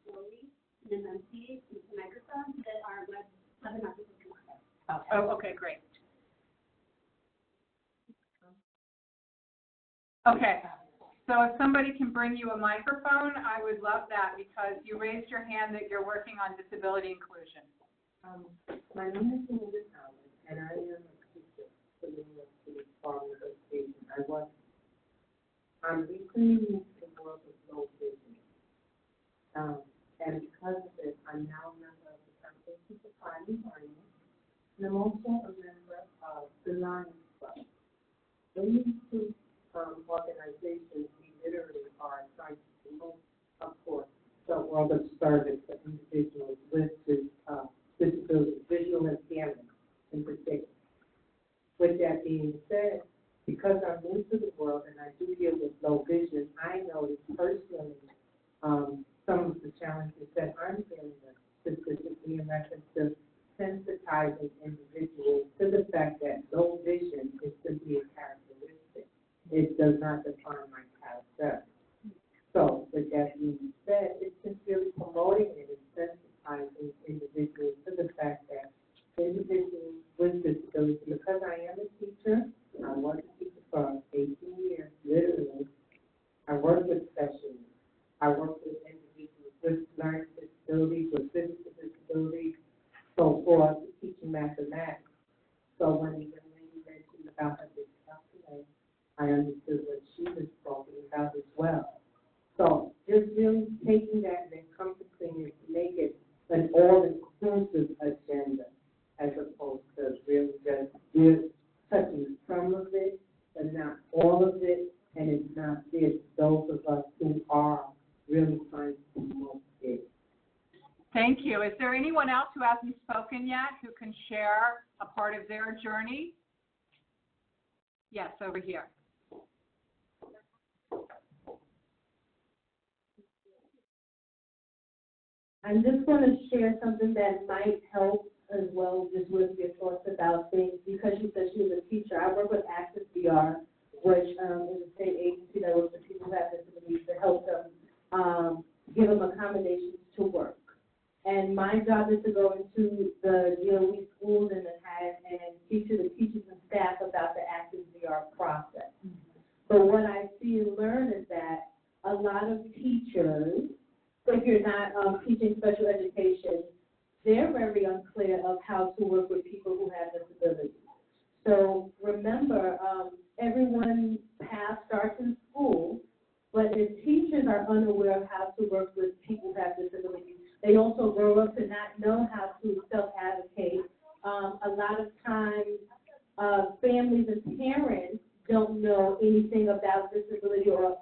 slowly and enunciate into the microphone so that our webinar people can hear. Okay. Oh, okay, great. Okay, so if somebody can bring you a microphone, I would love that because you raised your hand that you're working on disability inclusion. My name is Candace, and I am a teacher for the University of Education. I'm recently moved to the world of low vision. And because of this, I'm now a member of the Foundation for Paralympian, and I'm also a member of the Lions Club. In these two organizations, we literally are trying to promote, of course, the world of service for individuals with disabilities, visual impairment in particular. With that being said, because I'm new to the world and I do deal with low vision, I noticed personally some of the challenges that I'm dealing with, specifically in reference to sensitizing individuals to the fact that low vision is simply a characteristic. It does not define my character. So, with that being said, it's just really promoting and sensitizing individuals to the fact that individuals with disabilities, because I am a teacher, I was a teacher for 18 years, literally. I work with specialists. I work with individuals with learning disabilities, with physical disabilities, so forth, teaching mathematics. So when the young lady mentioned about her dyscalculia, I understood what she was talking about as well. So just really taking that and encompassing it to make it an all-inclusive agenda, as opposed to really just touching some of it, but not all of it, and it's not this, those of us who are really trying to promote it. Thank you. Is there anyone else who hasn't spoken yet who can share a part of their journey? Yes, over here. I'm just going to share something that might help as well, just with your thoughts about things, because you said she was a teacher. I work with Access VR, which is a state agency that works with people who have disabilities to help them give them accommodations to work. And my job is to go into the DOE schools and teach to the teachers and staff about the Access VR process. But what I see and learn is that a lot of teachers, if you're not teaching special education, they're very unclear of how to work with people who have disabilities. So remember, everyone's path starts in school, but if teachers are unaware of how to work with people who have disabilities, they also grow up to not know how to self-advocate. A lot of times, families and parents don't know anything about disability or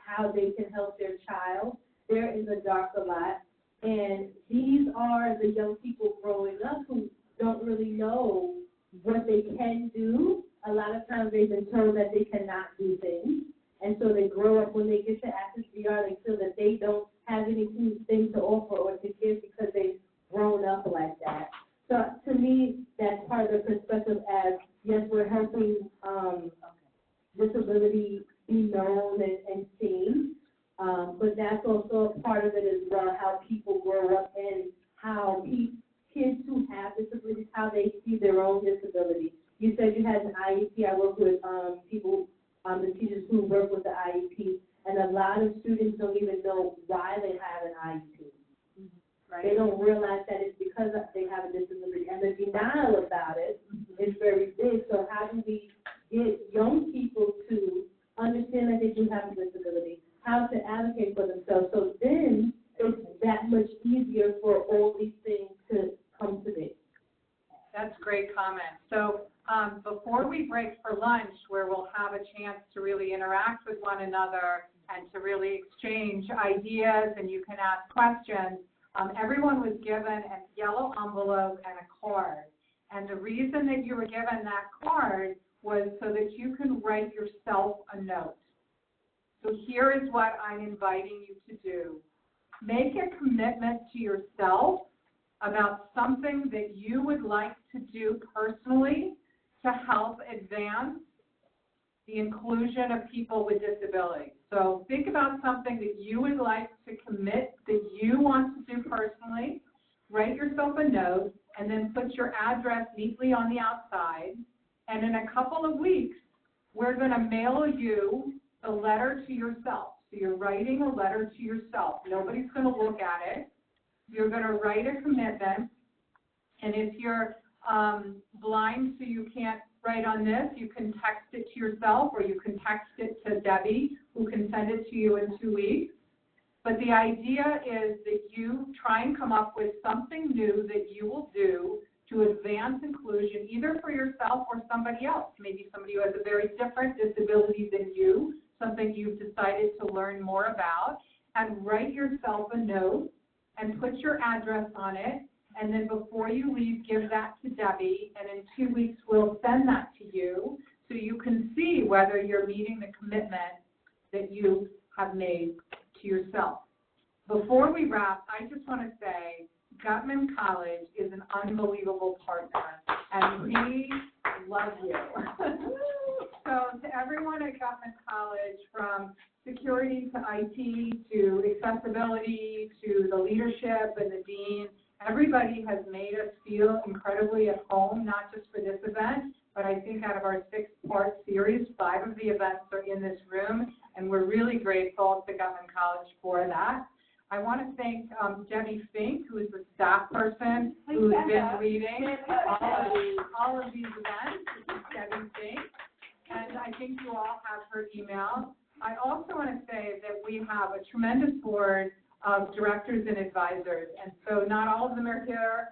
how they can help their child. They're in the dark a lot. And these are the young people growing up who don't really know what they can do. A lot of times they've been told that they cannot do things. And so they grow up, when they get to Access VR, they feel that they don't have anything to offer or to give because they've grown up like that. So to me, that's part of the perspective as, yes, we're helping disability be known and seen. But that's also a part of it as well, how people grow up and how kids who have disabilities, how they see their own disability. You said you had an IEP. I work with people, the teachers who work with the IEP, and a lot of students don't even know why they have an IEP. Right. They don't realize that it's because they have a disability, and the denial about it is very big. So how do we get young people to understand that they do have a disability, how to advocate for themselves? So then it's that much easier for all these things to come to be. That's a great comment. So before we break for lunch, where we'll have a chance to really interact with one another and to really exchange ideas and you can ask questions, everyone was given a yellow envelope and a card. And the reason that you were given that card was so that you can write yourself a note. So here is what I'm inviting you to do. Make a commitment to yourself about something that you would like to do personally to help advance the inclusion of people with disabilities. So think about something that you would like to commit, that you want to do personally. Write yourself a note, and then put your address neatly on the outside. And in a couple of weeks, we're going to mail you the letter to yourself. So you're writing a letter to yourself. Nobody's going to look at it. You're going to write a commitment. And if you're blind so you can't write on this, you can text it to yourself, or you can text it to Debbie, who can send it to you in 2 weeks. But the idea is that you try and come up with something new that you will do to advance inclusion, either for yourself or somebody else. Maybe somebody who has a very different disability than you, something you've decided to learn more about, and write yourself a note and put your address on it. And then before you leave, give that to Debbie, and in 2 weeks we'll send that to you so you can see whether you're meeting the commitment that you have made to yourself. Before we wrap, I just want to say Gutman College is an unbelievable partner, and we love you. So to everyone at Gutman College, from security to IT to accessibility to the leadership and the dean, everybody has made us feel incredibly at home, not just for this event, but I think out of our 6-part series, 5 of the events are in this room, and we're really grateful to Gutman College for that. I want to thank Debbie Fink, who is the staff person who's been leading all of these events. This is Debbie Fink, and I think you all have her email. I also want to say that we have a tremendous board of directors and advisors, and so not all of them are here.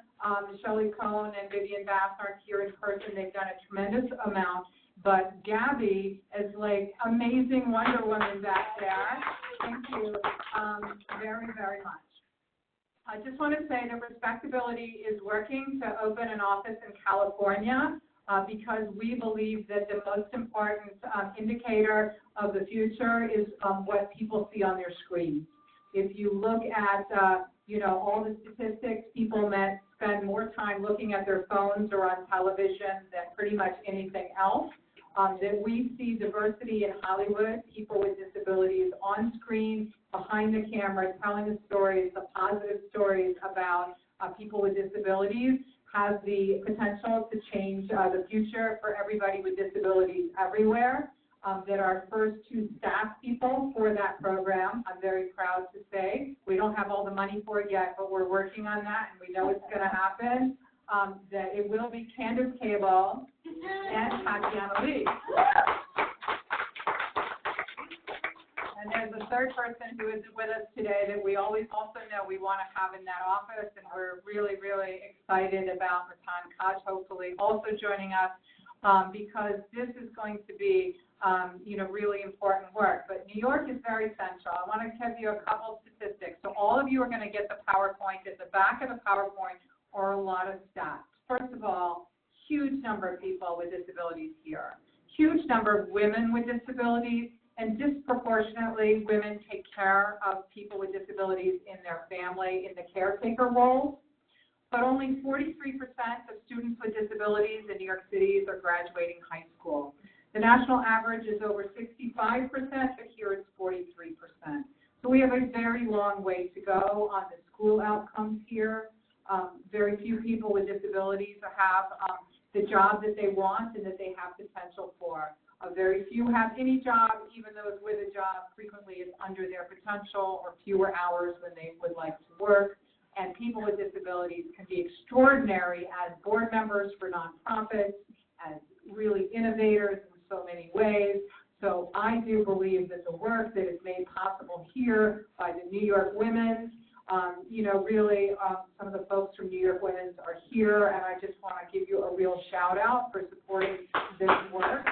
Shelley Cohn and Vivian Bass aren't here in person. They've done a tremendous amount, but Gabby is like amazing Wonder Woman back there. Thank you very, very much. I just want to say that RespectAbility is working to open an office in California because we believe that the most important indicator of the future is what people see on their screens. If you look at, all the statistics, people spend more time looking at their phones or on television than pretty much anything else. That we see diversity in Hollywood, people with disabilities on screen, behind the camera, telling the stories, the positive stories about people with disabilities, has the potential to change the future for everybody with disabilities everywhere. That our first 2 staff people for that program, I'm very proud to say. We don't have all the money for it yet, but we're working on that, and we know it's going to happen. That it will be Candace Cable and Tatiana Lee. And there's a third person who is with us today that we always also know we want to have in that office, and we're really, really excited about Matan Koch hopefully also joining us because this is going to be really important work. But New York is very central. I want to give you a couple statistics. So all of you are going to get the PowerPoint. At the back of the PowerPoint are a lot of stats. First of all, huge number of people with disabilities here. Huge number of women with disabilities, and disproportionately women take care of people with disabilities in their family, in the caretaker roles. But only 43% of students with disabilities in New York City are graduating high school. The national average is over 65%, but here it's 43%. So we have a very long way to go on the school outcomes here. Very few people with disabilities have the job that they want and that they have potential for. Very few have any job, even those with a job frequently is under their potential or fewer hours than they would like to work. And people with disabilities can be extraordinary as board members for nonprofits, as really innovators in so many ways. So I do believe that the work that is made possible here by the New York Women's, some of the folks from New York Women's are here, and I just want to give you a real shout out for supporting this work.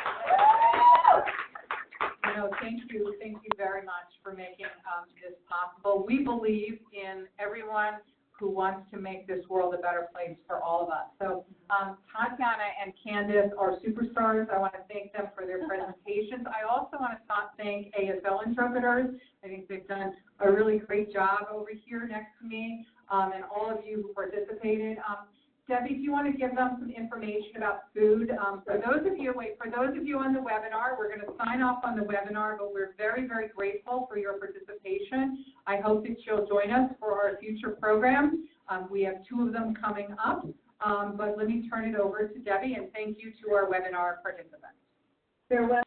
Thank you very much for making this possible. We believe in everyone who wants to make this world a better place for all of us. So Tatiana and Candace are superstars. I want to thank them for their presentations. I also want to thank ASL interpreters. I think they've done a really great job over here next to me, and all of you who participated. Debbie, do you want to give them some information about food? For those of you on the webinar, we're going to sign off on the webinar, but we're very, very grateful for your participation. I hope that you'll join us for our future programs. We have 2 of them coming up, but let me turn it over to Debbie, and thank you to our webinar participants. Farewell.